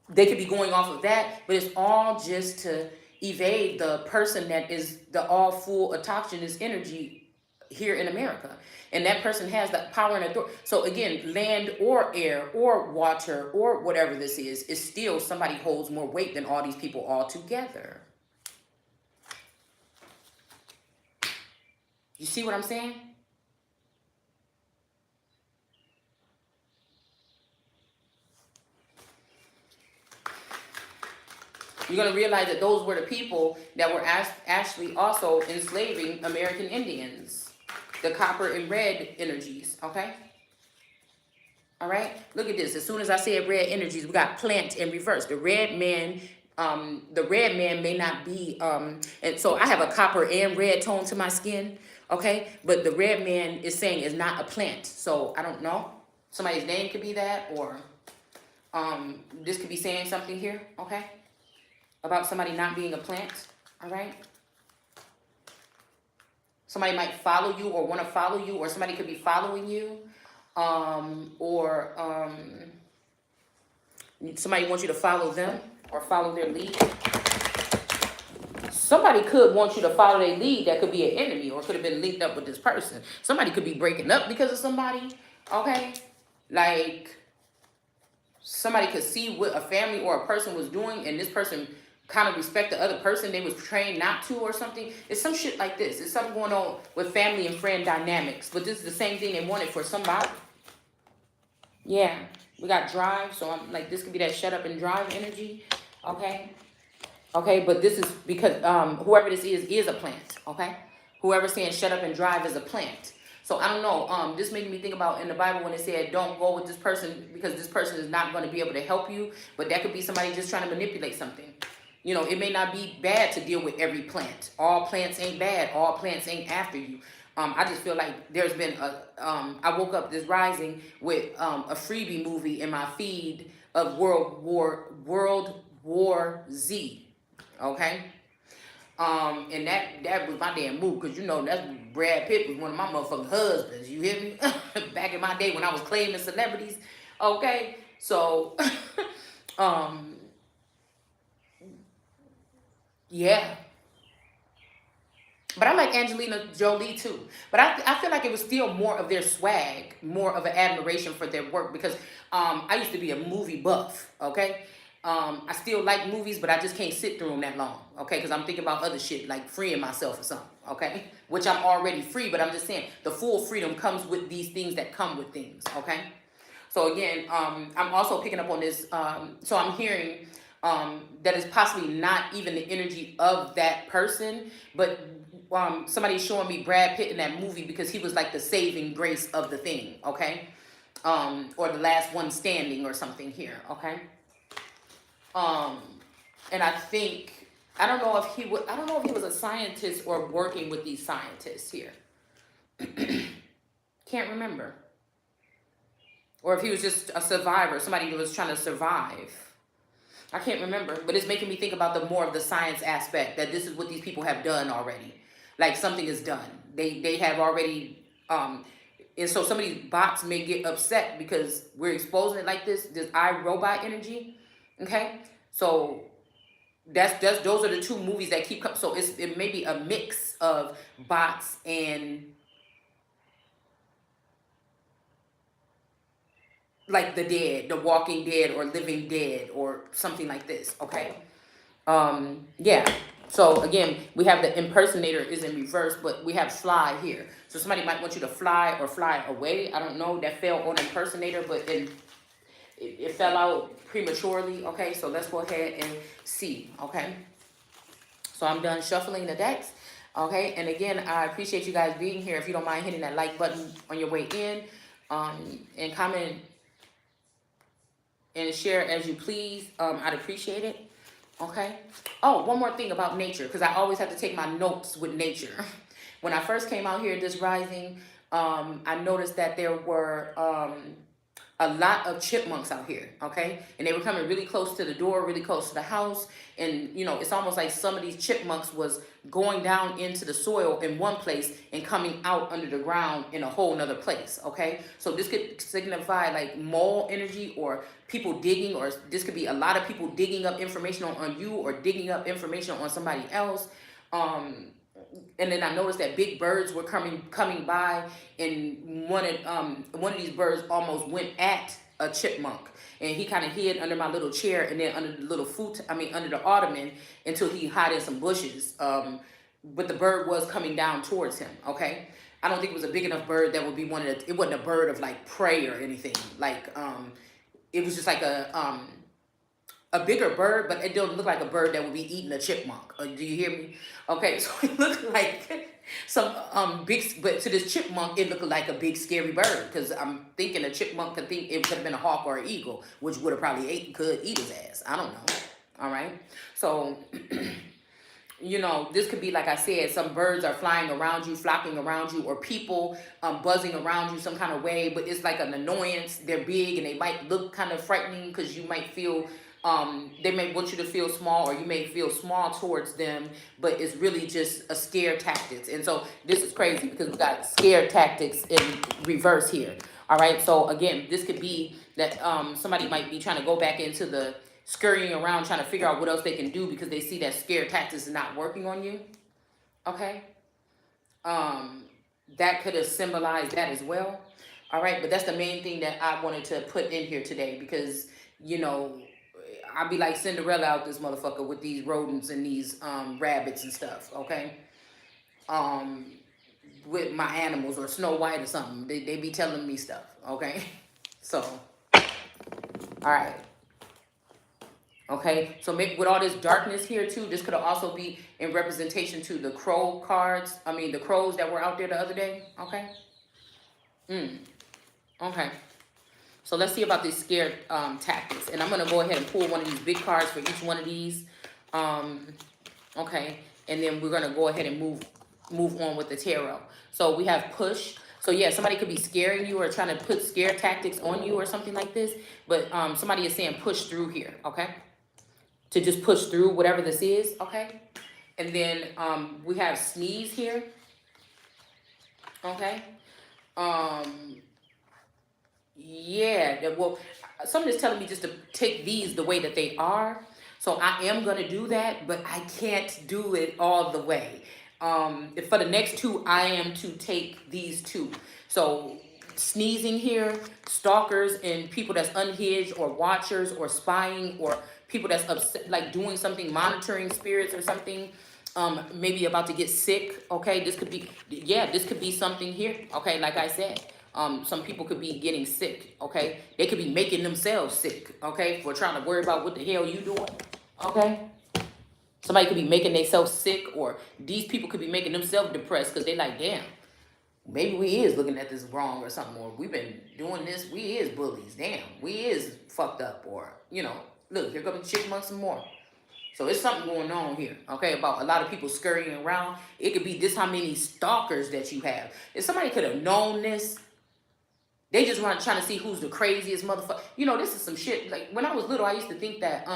They could be going off of that. But it's all just to evade the person that is the all full autochthonous energy here in America. And that person has the power and authority. So again, land or air or water or whatever this is still somebody holds more weight than all these people all together. You see what I'm saying? You're going to realize that those were the people that were actually also enslaving American Indians. The copper and red energies, okay? All right? Look at this. As soon as I said red energies, we got plant in reverse. The red man may not be, and so I have a copper and red tone to my skin. Okay, but the red man is saying is not a plant. So I don't know. Somebody's name could be that, or this could be saying something here, okay? About somebody not being a plant, all right? Somebody might follow you or want to follow you, or somebody could be following you, or somebody wants you to follow them or follow their lead. Somebody could want you to follow their lead that could be an enemy or could have been linked up with this person. Somebody could be breaking up because of somebody, okay? Like, somebody could see what a family or a person was doing, and this person kind of respect the other person they was trained not to or something. It's some shit like this. It's something going on with family and friend dynamics, but this is the same thing they wanted for somebody. Yeah, we got drive, so I'm like, this could be that shut up and drive energy, okay? Okay, but this is because whoever this is a plant, okay? Whoever's saying shut up and drive is a plant. So I don't know, this made me think about in the Bible when it said don't go with this person because this person is not going to be able to help you, but that could be somebody just trying to manipulate something. You know, it may not be bad to deal with every plant. All plants ain't bad. All plants ain't after you. I just feel like there's been I woke up this rising with a freebie movie in my feed of World War Z. Okay, And that was my damn move, because you know that's Brad Pitt was one of my motherfucking husbands. You hear me? Back in my day when I was claiming celebrities. Okay, so um, yeah. But I like Angelina Jolie too. But I feel like it was still more of their swag, more of an admiration for their work, because I used to be a movie buff, okay? I still like movies, but I just can't sit through them that long, okay? Because I'm thinking about other shit, like freeing myself or something, okay? Which I'm already free, but I'm just saying the full freedom comes with these things that come with things, okay? So again, I'm also picking up on this. So I'm hearing that it's possibly not even the energy of that person, but somebody's showing me Brad Pitt in that movie because he was like the saving grace of the thing, okay? Or the last one standing or something here, okay? Um, and I think I don't know if he was a scientist or working with these scientists here. Can't remember. Or if he was just a survivor, somebody who was trying to survive. I can't remember, but it's making me think about the more of the science aspect, that this is what these people have done already. Like something is done. They have already and so some of these bots may get upset because we're exposing it like this iRobot energy. Okay? So that's those are the two movies that keep coming. So it may be a mix of bots and like the dead, the Walking Dead or Living Dead or something like this. Okay. Yeah. So again, we have the impersonator is in reverse, but we have fly here. So somebody might want you to fly or fly away. I don't know. That fell on impersonator, but it fell out prematurely. Okay. So let's go ahead and see. Okay. So I'm done shuffling the decks. Okay. And again, I appreciate you guys being here. If you don't mind hitting that like button on your way in, and comment and share as you please. I'd appreciate it. Okay. Oh, one more thing about nature, because I always have to take my notes with nature. When I first came out here this rising, I noticed that there were a lot of chipmunks out here, okay? And they were coming really close to the door, really close to the house. And, you know, it's almost like some of these chipmunks was going down into the soil in one place and coming out under the ground in a whole nother place, okay? So this could signify like mole energy or people digging, or this could be a lot of people digging up information on you or digging up information on somebody else. And then I noticed that big birds were coming by, and one of these birds almost went at a chipmunk, and he kind of hid under my little chair and then under the little under the ottoman until he hid in some bushes. But the bird was coming down towards him. Okay, I don't think it was a big enough bird that would be one of the. It wasn't a bird of like prey or anything. Like it was just like a bigger bird, but it don't look like a bird that would be eating a chipmunk. Do you hear me? Okay, so it looked like some big, but to this chipmunk, it looked like a big scary bird, because I'm thinking a chipmunk could think it could have been a hawk or an eagle, which would have probably could eat his ass. I don't know. All right, so you know, this could be, like I said, some birds are flying around you, flocking around you, or people buzzing around you some kind of way, but it's like an annoyance. They're big and they might look kind of frightening, because you might feel they may want you to feel small, or you may feel small towards them, but it's really just a scare tactics. And so this is crazy, because we got scare tactics in reverse here. All right, so again, this could be that somebody might be trying to go back into the scurrying around, trying to figure out what else they can do, because they see that scare tactics is not working on you. Okay, that could have symbolized that as well. All right, but that's the main thing that I wanted to put in here today, because, you know, I'll be like Cinderella out this motherfucker with these rodents and these rabbits and stuff, okay? With my animals, or Snow White or something. They be telling me stuff, okay? So, all right. Okay, so maybe with all this darkness here too, this could also be in representation to the crow cards. I mean, the crows that were out there the other day, okay? Okay. So let's see about these scare tactics. And I'm going to go ahead and pull one of these big cards for each one of these. Okay. And then we're going to go ahead and move on with the tarot. So we have push. So yeah, somebody could be scaring you or trying to put scare tactics on you or something like this. But somebody is saying push through here. Okay. To just push through whatever this is. Okay. And then we have sneeze here. Okay. Um, yeah. Well, something is telling me just to take these the way that they are. So I am gonna do that, but I can't do it all the way. For the next two, I am to take these two. So sneezing here, stalkers and people that's unhinged or watchers or spying or people that's upset, like doing something, monitoring spirits or something. Maybe about to get sick. Okay, this could be, yeah, this could be something here. Okay, like I said, some people could be getting sick. Okay, they could be making themselves sick. Okay, for trying to worry about what the hell you doing. Okay, somebody could be making themselves sick, or these people could be making themselves depressed because they like, damn, maybe we is looking at this wrong or something, or we've been doing this, we is bullies, damn, we is fucked up, or look, here comes the chipmunks some more. So it's something going on here, okay, about a lot of people scurrying around. It could be this how many stalkers that you have. If somebody could have known this, they just run trying to see who's the craziest motherfucker. This is some shit. Like when I was little, I used to think that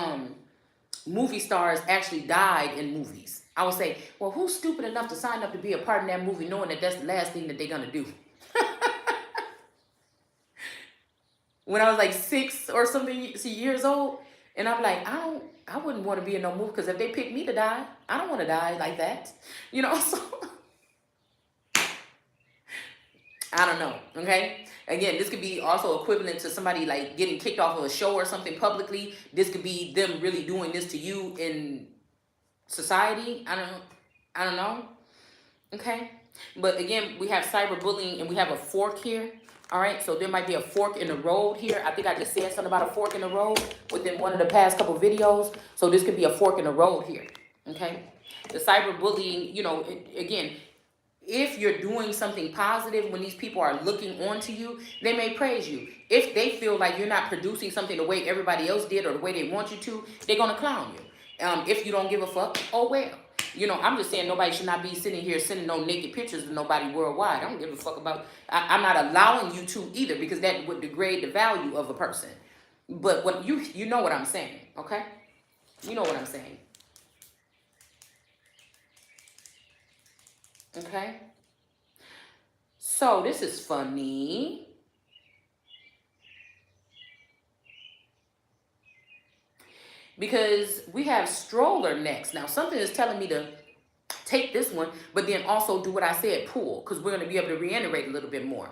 movie stars actually died in movies. I would say, well, who's stupid enough to sign up to be a part in that movie knowing that that's the last thing that they're gonna do? When I was like 6 or something years old, and I'm like, I wouldn't want to be in no movie because if they pick me to die, I don't want to die like that. So I don't know. Okay. Again, this could be also equivalent to somebody like getting kicked off of a show or something publicly. This could be them really doing this to you in society. I don't know. Okay. But again, we have cyberbullying and we have a fork here. All right. So there might be a fork in the road here. I think I just said something about a fork in the road within one of the past couple videos. So this could be a fork in the road here. Okay. The cyberbullying, again, if you're doing something positive, when these people are looking onto you, they may praise you. If they feel like you're not producing something the way everybody else did or the way they want you to, they're going to clown you. If you don't give a fuck, oh well. I'm just saying nobody should not be sitting here sending no naked pictures to nobody worldwide. I don't give a fuck about, I'm not allowing you to either because that would degrade the value of a person. But what you know what I'm saying, okay? You know what I'm saying. Okay. So this is funny. Because we have stroller next. Now something is telling me to take this one, but then also do what I said, pull, because we're going to be able to reiterate a little bit more.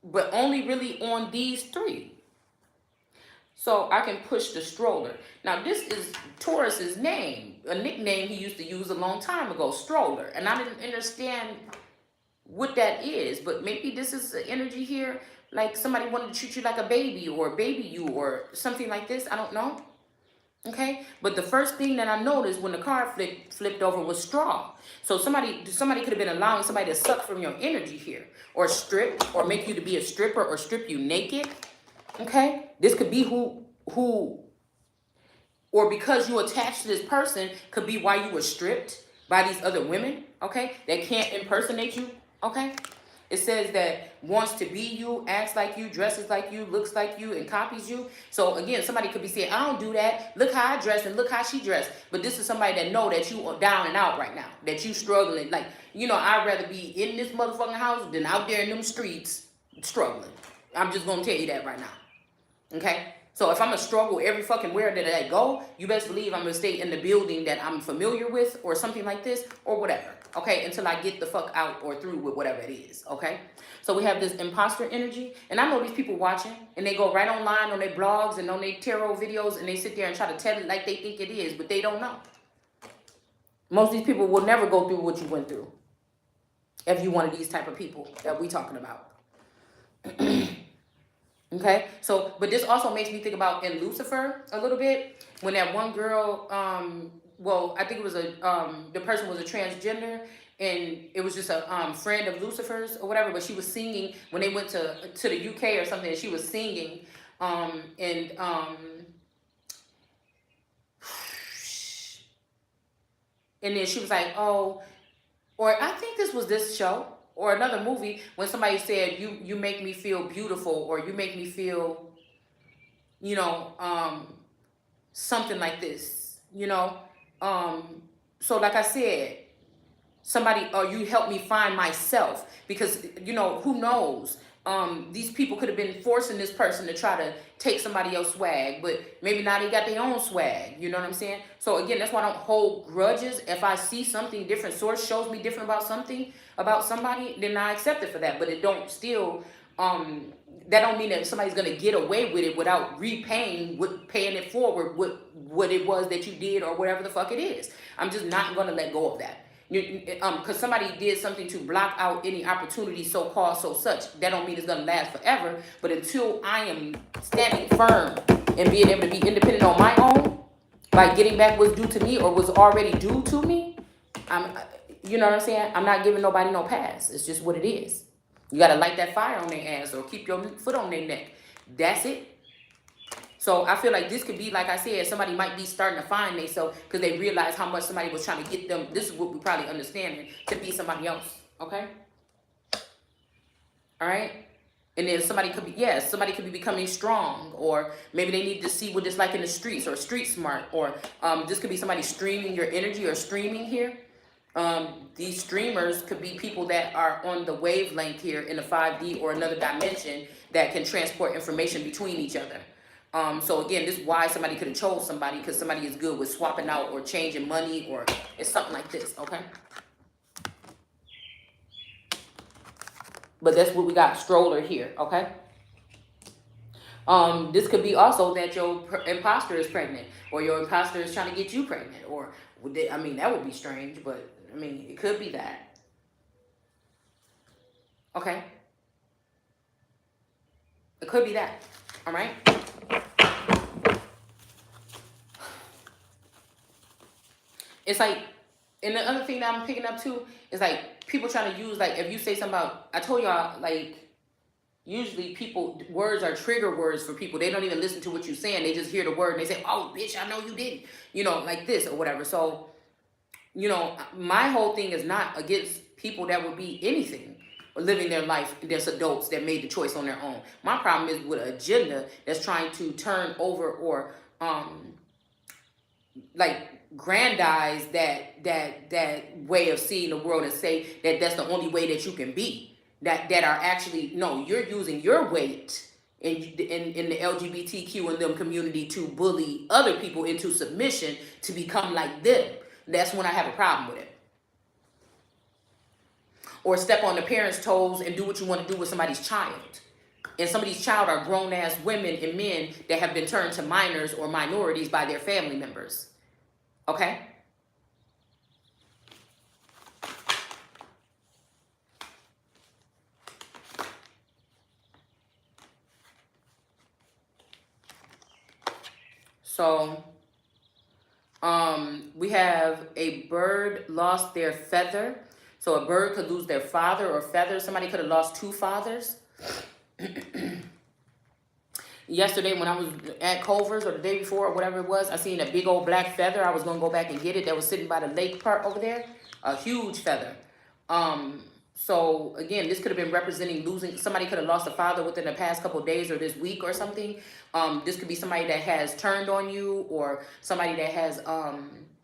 But only really on these three. So I can push the stroller. Now this is Taurus's name, a nickname he used to use a long time ago, stroller. And I didn't understand what that is, but maybe this is the energy here, like somebody wanted to treat you like a baby or baby you or something like this. I don't know. Okay, but the first thing that I noticed when the car flipped over was straw. So somebody could have been allowing somebody to suck from your energy here, or strip, or make you to be a stripper, or strip you naked. Okay, this could be who, or because you attached to this person, could be why you were stripped by these other women. Okay, that can't impersonate you. Okay. It says that wants to be you, acts like you, dresses like you, looks like you, and copies you. So again, somebody could be saying, I don't do that. Look how I dress and look how she dressed. But this is somebody that know that you are down and out right now, that you struggling. Like, I'd rather be in this motherfucking house than out there in them streets struggling. I'm just going to tell you that right now. Okay? So if I'm going to struggle every fucking where that I go, you best believe I'm going to stay in the building that I'm familiar with or something like this or whatever. Okay, until I get the fuck out or through with whatever it is, okay? So we have this imposter energy, and I know these people watching, and they go right online on their blogs and on their tarot videos, and they sit there and try to tell it like they think it is, but they don't know. Most of these people will never go through what you went through if you one of these type of people that we talking about. Okay, so, but this also makes me think about in Lucifer a little bit, when that one girl, well, I think it was the person was a transgender, and it was just a friend of Lucifer's or whatever, but she was singing when they went to the UK or something, and she was singing, and then she was like, oh, or I think this was this show or another movie when somebody said, you make me feel beautiful, or you make me feel, something like this, So like I said, somebody, or you help me find myself, because who knows, these people could have been forcing this person to try to take somebody else's swag, but maybe now they got their own swag. You know what I'm saying? So again, that's why I don't hold grudges. If I see something different, source shows me different about something, about somebody, then I accept it for that. But it don't still, that don't mean that somebody's gonna get away with it without repaying, with paying it forward, what it was that you did, or whatever the fuck it is. I'm just not gonna let go of that. Because somebody did something to block out any opportunity, so called, so such, that don't mean it's gonna last forever. But until I am standing firm and being able to be independent on my own, by getting back what's due to me or was already due to me, you know what I'm saying? I'm not giving nobody no pass. It's just what it is. You gotta light that fire on their ass or keep your foot on their neck. That's it. So I feel like this could be, like I said, somebody might be starting to find themselves because they realize how much somebody was trying to get them. This is what we probably understanding, to be somebody else. Okay? All right? And then somebody could be, yes, somebody could be becoming strong, or maybe they need to see what it's like in the streets, or street smart, or this could be somebody streaming your energy or streaming here. These streamers could be people that are on the wavelength here in the 5D or another dimension that can transport information between each other. So again, this is why somebody could have chose somebody, because somebody is good with swapping out or changing money, or it's something like this, okay? But that's what we got, stroller here, okay? This could be also that your imposter is pregnant, or your imposter is trying to get you pregnant, or, I mean, that would be strange, but, I mean, it could be that. Okay? It could be that, all right? It's like, and the other thing that I'm picking up too is like people trying to use, like, if you say something about, I told y'all, like, usually people, words are trigger words for people. They don't even listen to what you're saying. They just hear the word and they say, oh, bitch, I know you didn't, like this or whatever. So, my whole thing is not against people that would be anything or living their life. There's adults that made the choice on their own. My problem is with an agenda that's trying to turn over or, like, grandize that way of seeing the world and say that that's the only way that you can be, that are actually, no, you're using your weight in the LGBTQ and them community to bully other people into submission to become like them. That's when I have a problem with it. Or step on the parents' toes and do what you want to do with somebody's child. And some of these child are grown-ass women and men that have been turned to minors or minorities by their family members. Okay? So, we have a bird lost their feather. So a bird could lose their father or feather. Somebody could have lost two fathers. Yesterday when I was at Culver's, or the day before, or whatever it was, I seen a big old black feather. I was going to go back and get it. That was sitting by the lake part over there. A huge feather. So again, this could have been representing losing. Somebody could have lost a father within the past couple of days or this week or something. This could be somebody that has turned on you, or somebody that has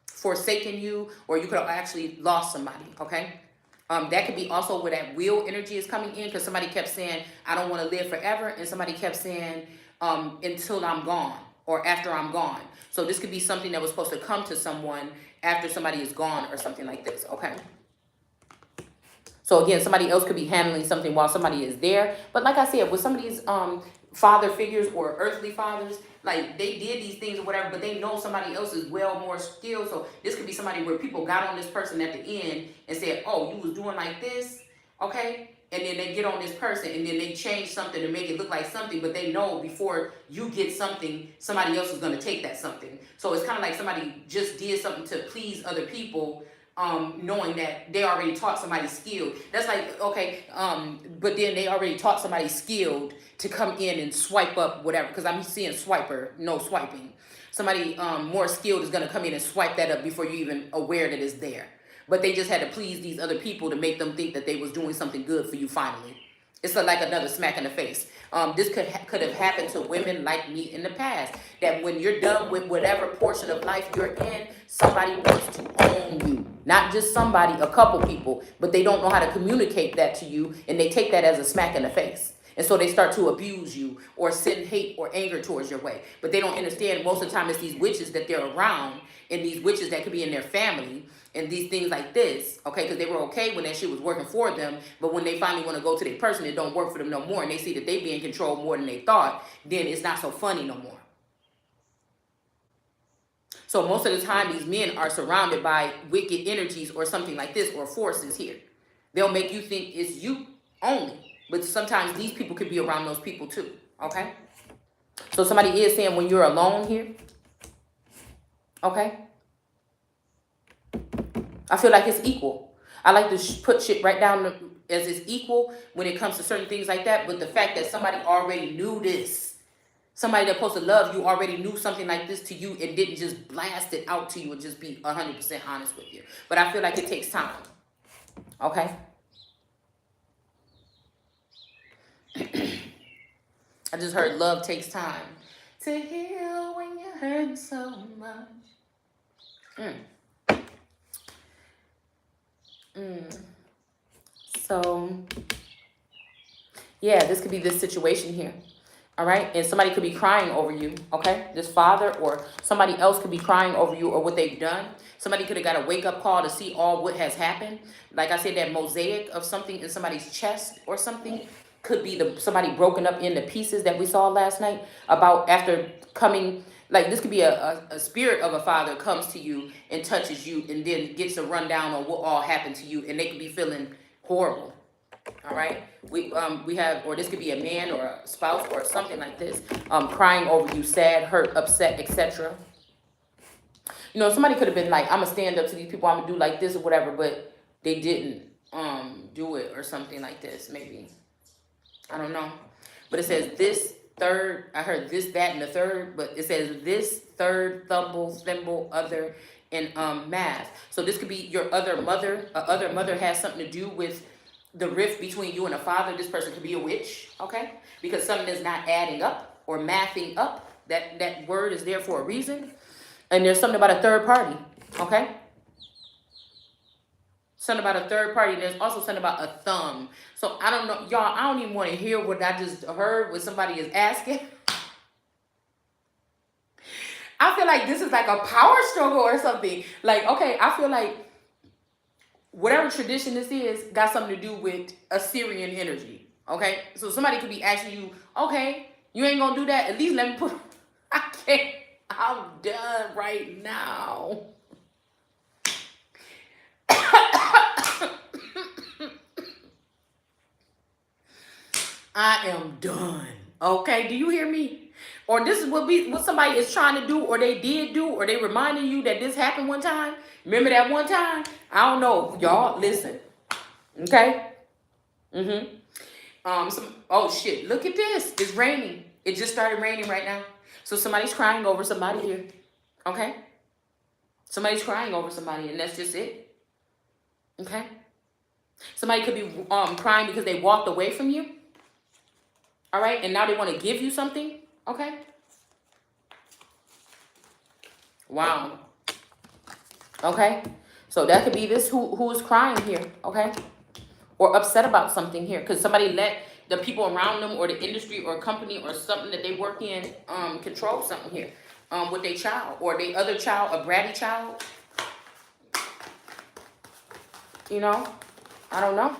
forsaken you, or you could have actually lost somebody, okay? That could be also where that wheel energy is coming in, because somebody kept saying, I don't want to live forever, and somebody kept saying, until I'm gone, or after I'm gone. So this could be something that was supposed to come to someone after somebody is gone, or something like this, okay? So again, somebody else could be handling something while somebody is there. But like I said, with some of these father figures or earthly fathers, like, they did these things or whatever, but they know somebody else is well more skilled. So this could be somebody where people got on this person at the end and said, oh, you was doing like this, okay? And then they get on this person and then they change something to make it look like something, but they know before you get something, somebody else is going to take that something. So it's kind of like somebody just did something to please other people, knowing that they already taught somebody skilled. That's like, okay, but then they already taught somebody skilled to come in and swipe up whatever, because I'm seeing swiper, no swiping. Somebody more skilled is going to come in and swipe that up before you're even aware that it's there. But they just had to please these other people to make them think that they was doing something good for you finally. It's like another smack in the face. This could have happened to women like me in the past. That when you're done with whatever portion of life you're in, somebody wants to own you. Not just somebody, a couple people, but they don't know how to communicate that to you, and they take that as a smack in the face. And so they start to abuse you or send hate or anger towards your way. But they don't understand most of the time it's these witches that they're around, and these witches that could be in their family, and these things like this, okay, because they were okay when that shit was working for them, but when they finally want to go to their person, it don't work for them no more, and they see that they being controlled more than they thought, then it's not so funny no more. So most of the time, these men are surrounded by wicked energies or something like this, or forces here. They'll make you think it's you only, but sometimes these people could be around those people too, okay? So somebody is saying when you're alone here, okay? I feel like it's equal. I like to put shit right down as it's equal when it comes to certain things like that. But the fact that somebody already knew this, somebody that's supposed to love you already knew something like this to you and didn't just blast it out to you and just be 100% honest with you. But I feel like it takes time. Okay? I just heard love takes time to heal when you hurt so much. So, yeah, this could be this situation here. All right. And somebody could be crying over you. Okay. This father or somebody else could be crying over you or what they've done. Somebody could have got a wake up call to see all what has happened. Like I said, that mosaic of something in somebody's chest or something could be somebody broken up into pieces that we saw last night about after coming. Like this could be a spirit of a father comes to you and touches you and then gets a rundown on what all happened to you. And they could be feeling horrible. All right, we have, or this could be a man or a spouse or something like this, crying over you, sad, hurt, upset, etc. You know, somebody could have been like, I'm gonna stand up to these people, I'm gonna do like this or whatever, but they didn't do it or something like this. Maybe, I don't know, but it says this third. I heard this, that, and the third, but it says this third, thimble, other, and math. So this could be your other mother. Other mother has something to do with the rift between you and a father. This person could be a witch, okay? Because something is not adding up or mathing up. That word is there for a reason. And there's something about a third party, okay? Something about a third party. There's also something about a thumb. So I don't know, y'all, I don't even want to hear what I just heard what somebody is asking. I feel like this is like a power struggle or something. Like, okay, I feel like whatever tradition this is got something to do with Assyrian energy, okay? So somebody could be asking you, okay, you ain't gonna do that? At least let me put, I can't, I'm done right now. I am done, okay? Do you hear me? Or this is what somebody is trying to do, or they did do, or they reminding you that this happened one time. Remember that one time? I don't know. Y'all, listen. Okay? Oh, shit. Look at this. It's raining. It just started raining right now. So somebody's crying over somebody here. Okay? Somebody's crying over somebody, and that's just it. Okay? Somebody could be crying because they walked away from you. All right? And now they want to give you something. Okay? Wow. Okay? So that could be this who is crying here. Okay? Or upset about something here. Because somebody let the people around them or the industry or company or something that they work in control something here. With their child. Or their other child, a bratty child. You know? I don't know.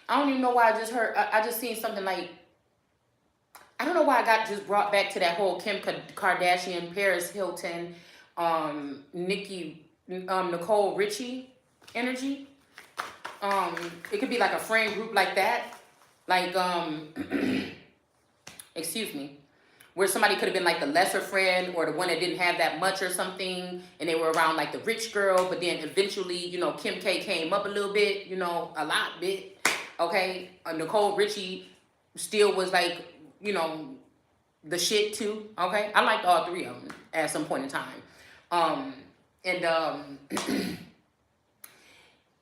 I don't even know why I just heard. I just seen something like, I don't know why I got just brought back to that whole Kim Kardashian, Paris Hilton, Nicole Richie energy. It could be like a friend group like that. Like, excuse me. Where somebody could have been like the lesser friend or the one that didn't have that much or something. And they were around like the rich girl. But then eventually, you know, Kim K came up a little bit, you know, a lot bit. Okay, Nicole Richie still was like, you know, the shit too. Okay, I liked all three of them at some point in time.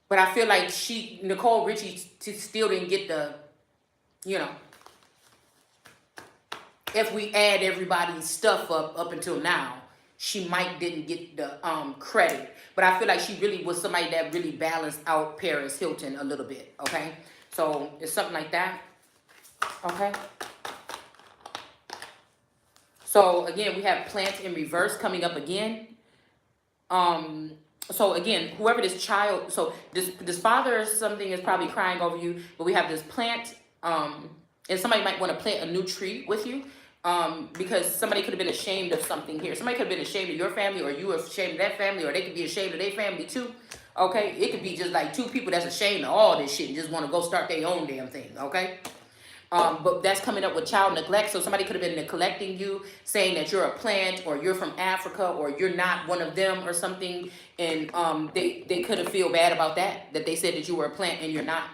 But I feel like Nicole Richie still didn't get the, you know, if we add everybody's stuff up until now, she might didn't get the credit. But I feel like she really was somebody that really balanced out Paris Hilton a little bit. Okay, so it's something like that. Okay. So again, we have Plant in reverse coming up again. So again, whoever this child, so this father or something is probably crying over you, but we have this plant, and somebody might want to plant a new tree with you, because somebody could have been ashamed of something here. Somebody could have been ashamed of your family, or you were ashamed of that family, or they could be ashamed of their family too. Okay, it could be just like two people that's ashamed of all this shit and just want to go start their own damn thing. Okay. But that's coming up with child neglect. So somebody could have been neglecting you, saying that you're a plant, or you're from Africa, or you're not one of them or something. And they could have feel bad about that they said that you were a plant and you're not.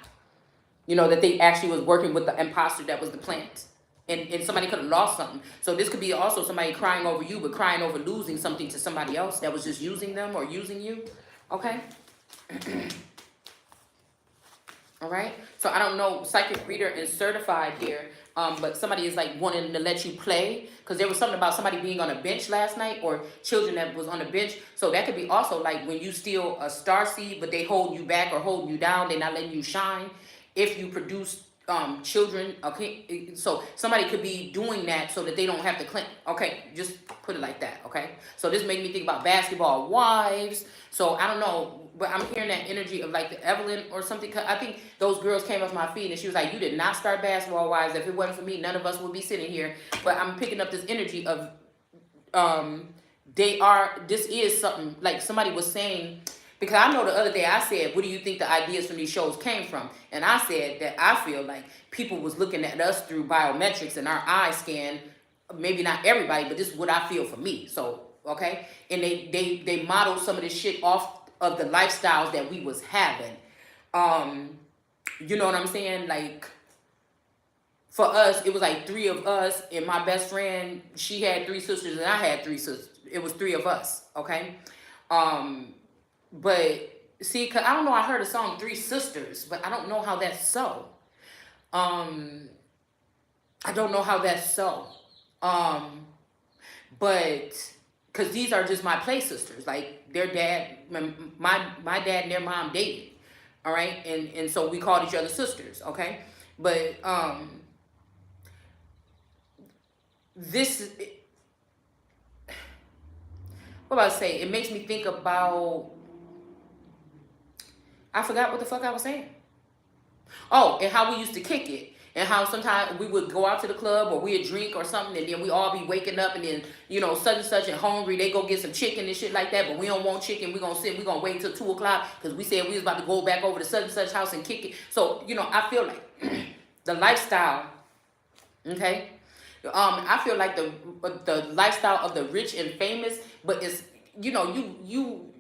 You know, that they actually was working with the imposter that was the plant. And somebody could have lost something. So this could be also somebody crying over you, but crying over losing something to somebody else that was just using them or using you. Okay? All right, so I don't know, psychic reader and certified here, but somebody is like wanting to let you play, because there was something about somebody being on a bench last night, or children that was on a bench. So that could be also like when you steal a star seed, but they hold you back or hold you down, they're not letting you shine. If you produce children, okay, so somebody could be doing that so that they don't have to claim. Okay, just put it like that. Okay, so this made me think about basketball wives. So I don't know, but I'm hearing that energy of like the Evelyn or something. Cause I think those girls came off my feed and she was like, "You did not start basketball wives. If it wasn't for me, none of us would be sitting here." But I'm picking up this energy of this is something like somebody was saying. Because I know the other day I said, what do you think the ideas from these shows came from? And I said that I feel like people was looking at us through biometrics and our eye scan. Maybe not everybody, but this is what I feel for me. So, okay? And they modeled some of this shit off of the lifestyles that we was having. You know what I'm saying? Like, for us, it was like 3 of us, and my best friend, she had 3 sisters, and I had 3 sisters. It was 3 of us, okay? But see, cause I don't know, I heard a song 3 Sisters, but I don't know how that's so. I don't know how that's so. But cause these are just my play sisters. Like their dad, my dad and their mom dated. All right, and so we called each other sisters. Okay, but this. What about to say? It makes me think about. I forgot what the fuck I was saying. Oh, and how we used to kick it. And how sometimes we would go out to the club or we'd drink or something, and then we all be waking up and then, you know, such and such and hungry. They go get some chicken and shit like that, but we don't want chicken. We're going to wait till 2 o'clock because we said we was about to go back over to such and such house and kick it. So, you know, I feel like the lifestyle, okay? I feel like the lifestyle of the rich and famous, but it's, you know, you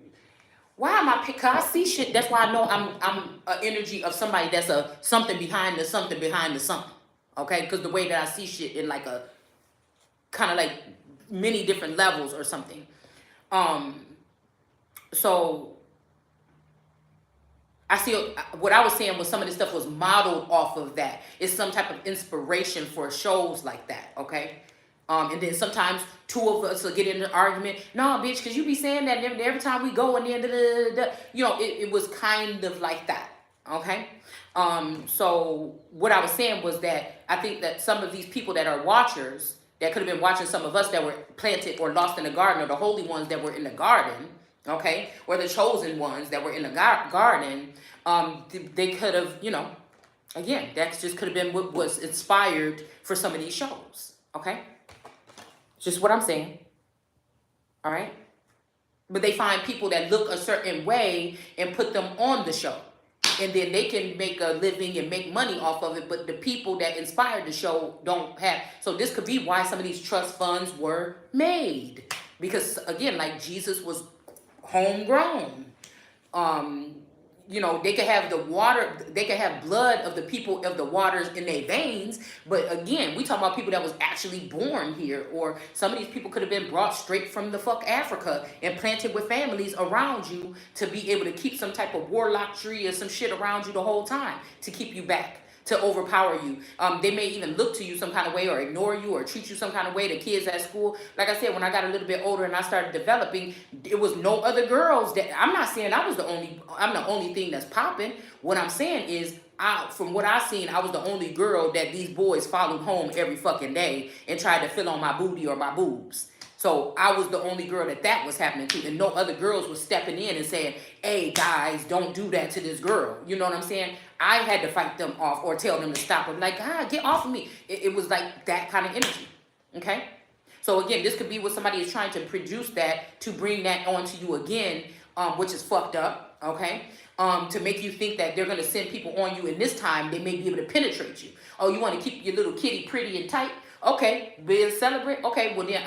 why am I pick? Cause I see shit. That's why I know I'm an energy of somebody that's a something behind the something behind the something. Okay, because the way that I see shit in like a kind of like many different levels or something. So I see what I was saying was some of this stuff was modeled off of that. It's some type of inspiration for shows like that. Okay. And then sometimes 2 of us will get in an argument. No, bitch, because you be saying that every time we go and then, you know, it was kind of like that. Okay. So what I was saying was that I think that some of these people that are watchers, that could have been watching some of us that were planted or lost in the garden, or the holy ones that were in the garden, okay, or the chosen ones that were in the garden, they could have, you know, again, that just could have been what was inspired for some of these shows. Okay. Just what I'm saying. All right. But they find people that look a certain way and put them on the show. And then they can make a living and make money off of it. But the people that inspired the show don't have. So this could be why some of these trust funds were made. Because again, like Jesus was homegrown. you know, they could have the water, they could have blood of the people of the waters in their veins, but again, we talking about people that was actually born here, or some of these people could have been brought straight from the fuck Africa and planted with families around you to be able to keep some type of warlock tree or some shit around you the whole time to keep you back, to overpower you. They may even look to you some kind of way or ignore you or treat you some kind of way. The kids at school, like I said, when I got a little bit older and I started developing, it was no other girls that, I'm not saying I'm the only thing that's popping. What I'm saying is, from what I seen, I was the only girl that these boys followed home every fucking day and tried to fill on my booty or my boobs. So I was the only girl that was happening to, and no other girls was stepping in and saying, hey guys, don't do that to this girl. You know what I'm saying? I had to fight them off or tell them to stop. I'm like, God, get off of me. It was like that kind of energy. Okay? So again, this could be what somebody is trying to produce that to bring that onto you again, which is fucked up. Okay? To make you think that they're going to send people on you, and this time they may be able to penetrate you. Oh, you want to keep your little kitty pretty and tight? Okay, be a celebrate. Okay, well then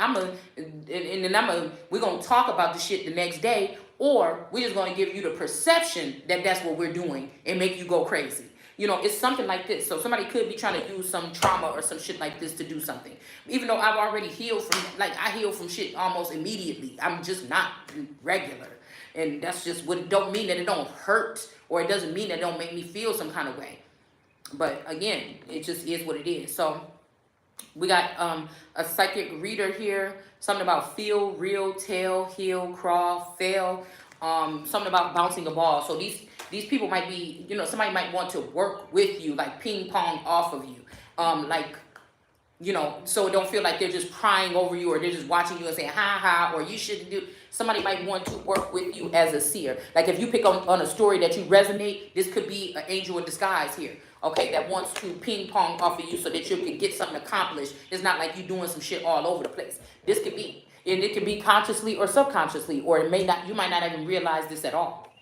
we're gonna talk about the shit the next day, or we're just gonna give you the perception that that's what we're doing and make you go crazy. You know, it's something like this. So somebody could be trying to use some trauma or some shit like this to do something. Even though I've already healed from, I heal from shit almost immediately. I'm just not regular, and that's just what don't mean that it don't hurt, or it doesn't mean that it don't make me feel some kind of way. But again, it just is what it is. So we got a psychic reader here. Something about feel, real, tell, heal, crawl, fail. Something about bouncing a ball. So these people might be, you know, somebody might want to work with you, like ping pong off of you. Like, you know, so it don't feel like they're just crying over you or they're just watching you and saying, ha ha, or you shouldn't do. Somebody might want to work with you as a seer. Like if you pick on a story that you resonate, this could be an angel in disguise here. Okay, that wants to ping pong off of you so that you can get something accomplished. It's not like you doing some shit all over the place. This could be, and it could be consciously or subconsciously, or it may not. You might not even realize this at all.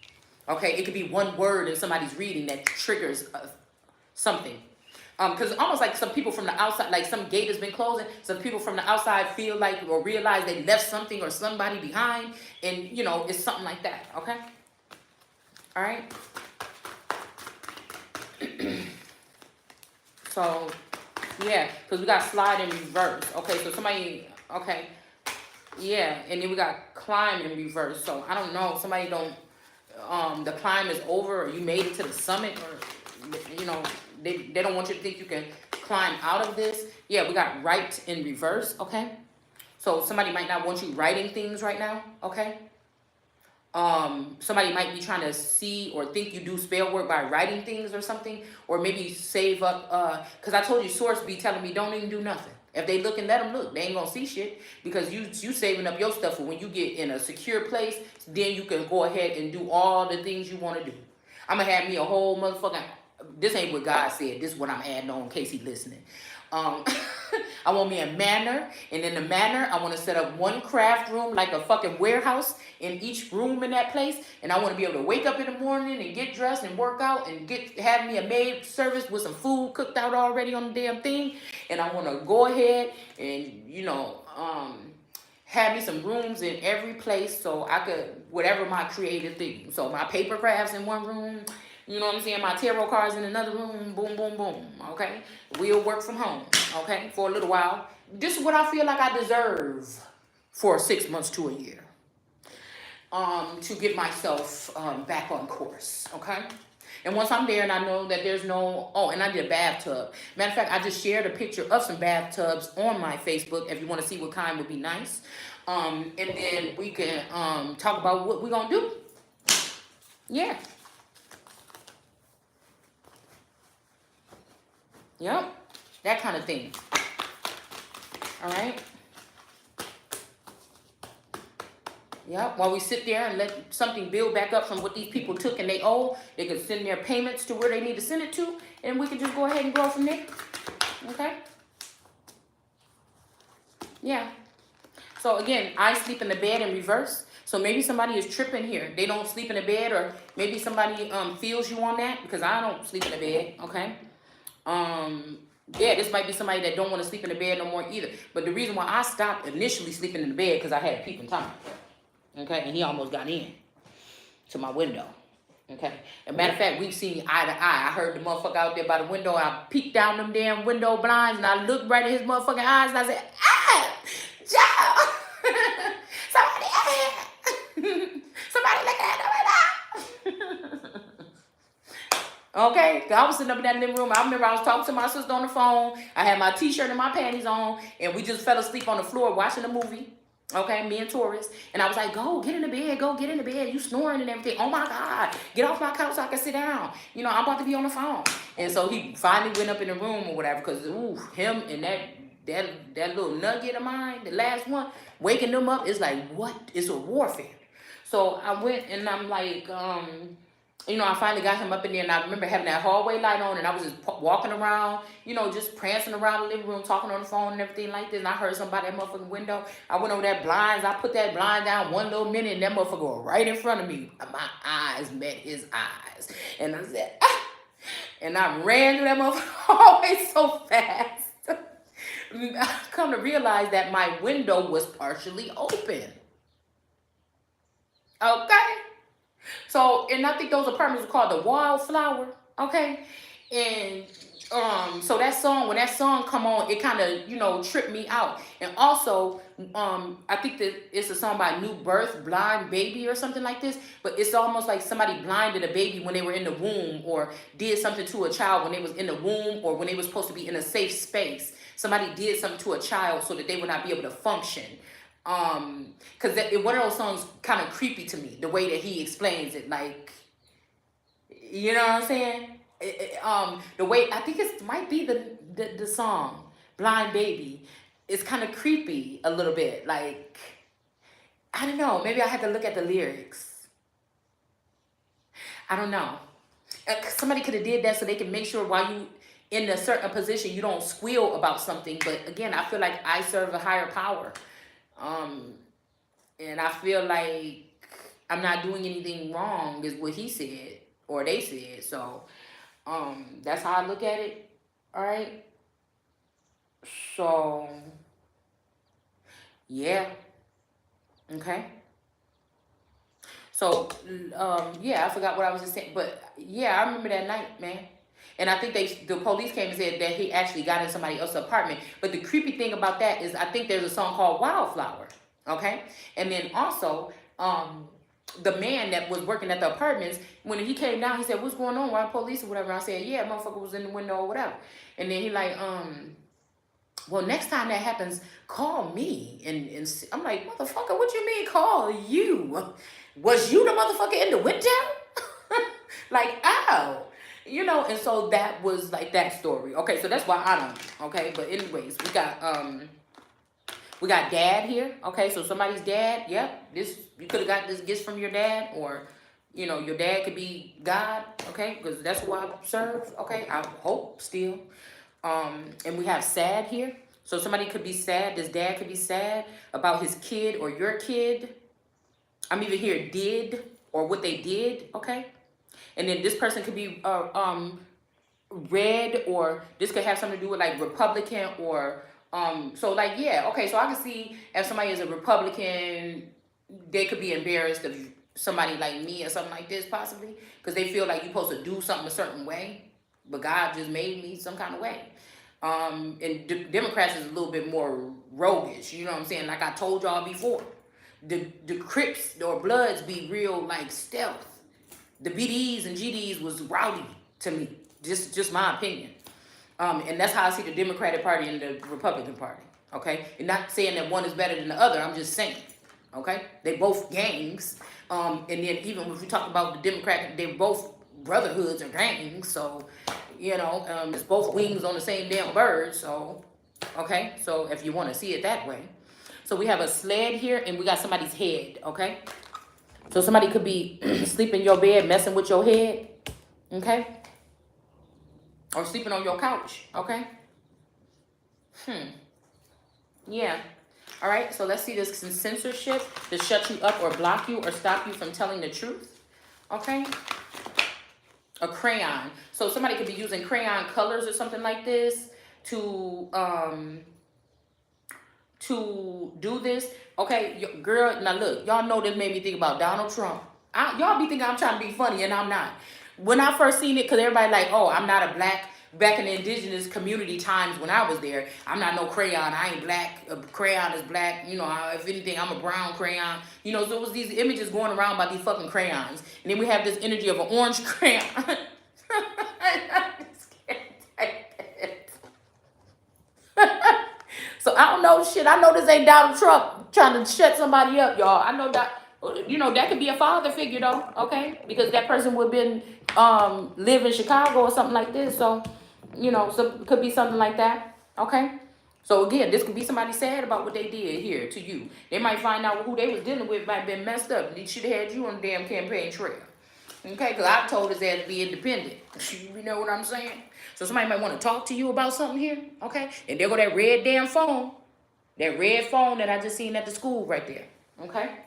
Okay, it could be one word in somebody's reading that triggers something. Because almost like some people from the outside, like some gate has been closing, some people from the outside feel like or realize they left something or somebody behind, and you know, it's something like that. Okay, all right. So, yeah, because we got slide in reverse. Okay, so somebody, okay, yeah, and then we got climb in reverse. So, I don't know, somebody don't, the climb is over, or you made it to the summit, or, you know, they don't want you to think you can climb out of this. Yeah, we got write in reverse, okay? So, somebody might not want you writing things right now, okay? Somebody might be trying to see or think you do spell work by writing things or something, or maybe save up, because I told you source be telling me don't even do nothing. If they look and let them look, they ain't gonna see shit, because you saving up your stuff for when you get in a secure place, then you can go ahead and do all the things you want to do. I'm gonna have me a whole motherfucking, this ain't what God said, this is what I'm adding on in case he's listening. I want me a manor, and in the manor, I want to set up one craft room, like a fucking warehouse in each room in that place, and I want to be able to wake up in the morning and get dressed and work out and have me a maid service with some food cooked out already on the damn thing, and I want to go ahead and, you know, have me some rooms in every place so I could, whatever my creative thing, so my paper crafts in one room, you know what I'm saying? My tarot cards in another room, boom, boom, boom, okay? We'll work from home, okay, for a little while. This is what I feel like I deserve for 6 months to a year, to get myself back on course, okay? And once I'm there and I know that there's no, oh, and I did a bathtub. Matter of fact, I just shared a picture of some bathtubs on my Facebook if you want to see what kind would be nice. And then we can talk about what we're going to do. Yeah. Yep, that kind of thing. All right. Yep, while we sit there and let something build back up from what these people took and they owe, they can send their payments to where they need to send it to, and we can just go ahead and grow from there. Okay? Yeah. So again, I sleep in the bed in reverse. So maybe somebody is tripping here. They don't sleep in the bed, or maybe somebody feels you on that, because I don't sleep in the bed, okay? Yeah, this might be somebody that don't want to sleep in the bed no more either. But the reason why I stopped initially sleeping in the bed, because I had a peeping Tom. Okay, and he almost got in to my window. Okay. As a matter of fact, we've seen eye to eye. I heard the motherfucker out there by the window. I peeked down them damn window blinds and I looked right at his motherfucking eyes and I said, ah, Joe, somebody out here. Somebody look at the window. Okay, I was sitting up in that living room. I remember I was talking to my sister on the phone. I had my t-shirt and my panties on, and we just fell asleep on the floor watching a movie. Okay, me and Taurus. And I was like, go, get in the bed, go, get in the bed. You snoring and everything. Oh my God, get off my couch so I can sit down. You know, I'm about to be on the phone. And so he finally went up in the room or whatever, because, ooh, him and that little nugget of mine, the last one, waking them up is like, what? It's a warfare. So I went and I'm like, you know, I finally got him up in there, and I remember having that hallway light on, and I was just walking around, you know, just prancing around the living room, talking on the phone and everything like this, and I heard somebody at that motherfucking window. I went over that blinds, I put that blind down one little minute, and that motherfucker was right in front of me. My eyes met his eyes, and I said, ah! And I ran through that motherfucking hallway so fast. I come to realize that my window was partially open. Okay? So, and I think those apartments are called the Wildflower, okay? And so that song, when that song come on, it kind of, you know, tripped me out. And also, I think that it's a song by New Birth, Blind Baby or something like this, but it's almost like somebody blinded a baby when they were in the womb, or did something to a child when they was in the womb, or when they were supposed to be in a safe space. Somebody did something to a child so that they would not be able to function. Because one of those songs kind of creepy to me, the way that he explains it, like, you know what I'm saying? The way, I think it might be the song Blind Baby. It's kind of creepy a little bit, like, I don't know, maybe I had to look at the lyrics. I don't know. Somebody could have did that so they can make sure while you in a certain position you don't squeal about something. But again, I feel like I serve a higher power. And I feel like I'm not doing anything wrong is what he said or they said. So that's how I look at it. All right. So yeah. Okay. So yeah, I forgot what I was just saying, but yeah, I remember that night, man. And I think the police came and said that he actually got in somebody else's apartment. But the creepy thing about that is I think there's a song called Wildflower. Okay? And then also, the man that was working at the apartments, when he came down, he said, what's going on? Why police or whatever? I said, yeah, motherfucker was in the window or whatever. And then he like, well, next time that happens, call me. And I'm like, motherfucker, what you mean call you? Was you the motherfucker in the window? Like, ow. You know, and so that was like that story. Okay, so that's why I don't. Okay, but anyways, we got dad here. Okay, so somebody's dad. Yep, this you could have got this gift from your dad, or you know, your dad could be God. Okay, because that's who I serve. Okay, I hope still. And we have sad here. So somebody could be sad. This dad could be sad about his kid or your kid. I'm even here did or what they did. Okay. And then this person could be red, or this could have something to do with like Republican, or so like, yeah, okay, so I can see if somebody is a Republican, they could be embarrassed of somebody like me or something like this possibly, because they feel like you're supposed to do something a certain way, but God just made me some kind of way. And Democrats is a little bit more roguish, you know what I'm saying? Like I told y'all before, the Crips or Bloods be real like stealth. The BDs and GDs was rowdy to me. Just my opinion. And that's how I see the Democratic Party and the Republican Party. Okay? And not saying that one is better than the other. I'm just saying. Okay? They both gangs. And then even if we talk about the Democratic, they're both brotherhoods or gangs. So, you know, it's both wings on the same damn bird. So, okay? So if you want to see it that way. So we have a sled here and we got somebody's head. Okay? So somebody could be sleeping in your bed, messing with your head, okay? Or sleeping on your couch, okay? Yeah. All right, so let's see this censorship to shut you up or block you or stop you from telling the truth, okay? A crayon. So somebody could be using crayon colors or something like this to do this. Okay, girl, now look, y'all know this made me think about Donald Trump. Y'all be thinking I'm trying to be funny, and I'm not. When I first seen it, because everybody like, oh, I'm not a black. Back in the indigenous community times when I was there, I'm not no crayon. I ain't black. A crayon is black. You know, if anything, I'm a brown crayon. You know, so it was these images going around about these fucking crayons. And then we have this energy of an orange crayon. I just can't take it. So I don't know shit. I know this ain't Donald Trump trying to shut somebody up, y'all. I know that, you know, that could be a father figure though, okay? Because that person would have been live in Chicago or something like this. So, you know, so it could be something like that, okay? So again, this could be somebody sad about what they did here to you. They might find out who they was dealing with might have been messed up. They should have had you on the damn campaign trail. Okay, because I told his ass to be independent. You know what I'm saying? So somebody might want to talk to you about something here, okay? And there go that red damn phone. That red phone that I just seen at the school right there, okay?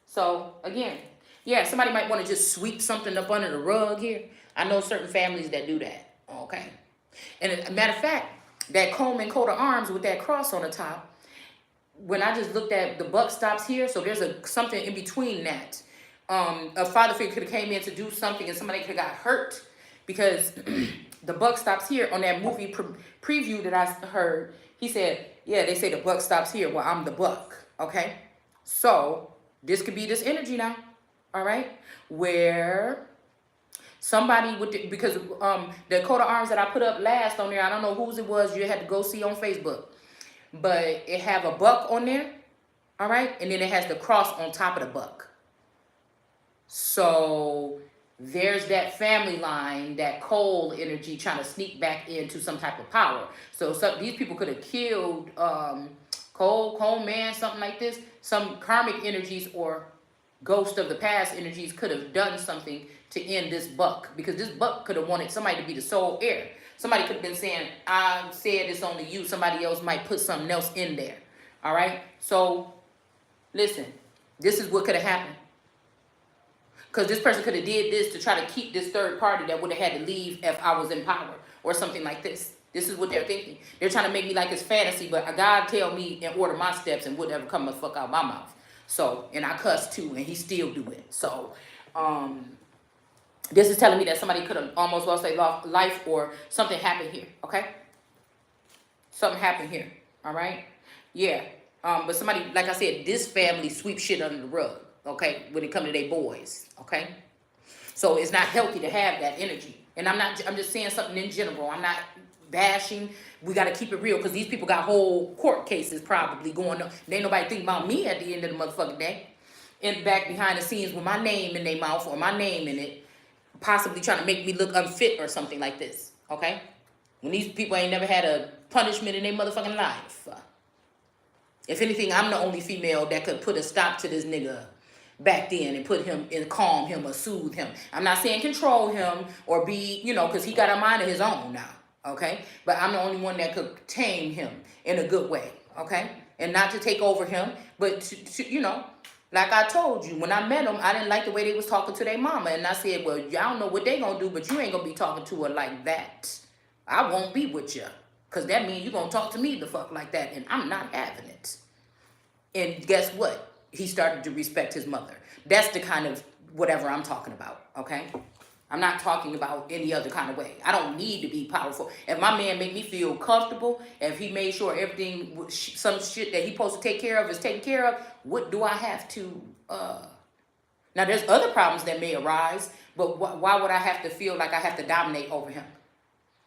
So, again, yeah, somebody might want to just sweep something up under the rug here. I know certain families that do that, okay? And as a matter of fact, that Coleman coat of arms with that cross on the top, when I just looked at the buck stops here, so there's something in between that. A father figure could have came in to do something and somebody could have got hurt because the buck stops here on that movie preview that I heard. He said, yeah, they say the buck stops here. Well, I'm the buck, okay? So this could be this energy now, all right? Where somebody would, because the coat of arms that I put up last on there, I don't know whose it was, you had to go see on Facebook. But it have a buck on there, all right? And then it has the cross on top of the buck. So there's that family line, that coal energy trying to sneak back into some type of power. So these people could have killed coal man, something like this. Some karmic energies or ghost of the past energies could have done something to end this buck. Because this buck could have wanted somebody to be the sole heir. Somebody could have been saying, I said it's only you. Somebody else might put something else in there. All right? So, listen. This is what could have happened. Because this person could have did this to try to keep this third party that would have had to leave if I was in power. Or something like this. This is what they're thinking. They're trying to make me like it's fantasy. But God tell me and order my steps and whatever come the fuck out my mouth. So, and I cuss too. And he still do it. So, this is telling me that somebody could have almost lost their life or something happened here, okay? Something happened here, all right? Yeah, but somebody, like I said, this family sweeps shit under the rug, okay? When it comes to their boys, okay? So it's not healthy to have that energy. And I'm just saying something in general. I'm not bashing. We got to keep it real because these people got whole court cases probably going on. There ain't nobody think about me at the end of the motherfucking day. And back behind the scenes with my name in their mouth or my name in it. Possibly trying to make me look unfit or something like this, okay? When these people ain't never had a punishment in their motherfucking life. If anything, I'm the only female that could put a stop to this nigga back then and put him and calm him or soothe him. I'm not saying control him or be, you know, because he got a mind of his own now, okay? But I'm the only one that could tame him in a good way, okay? And not to take over him, but to you know, like I told you, when I met them, I didn't like the way they was talking to their mama. And I said, well, y'all know what they gonna do, but you ain't gonna be talking to her like that. I won't be with you. Because that means you gonna talk to me the fuck like that. And I'm not having it. And guess what? He started to respect his mother. That's the kind of whatever I'm talking about, okay? I'm not talking about any other kind of way. I don't need to be powerful. If my man make me feel comfortable, if he made sure everything, some shit that he supposed to take care of is taken care of, what do I have to, Now, there's other problems that may arise, but why would I have to feel like I have to dominate over him?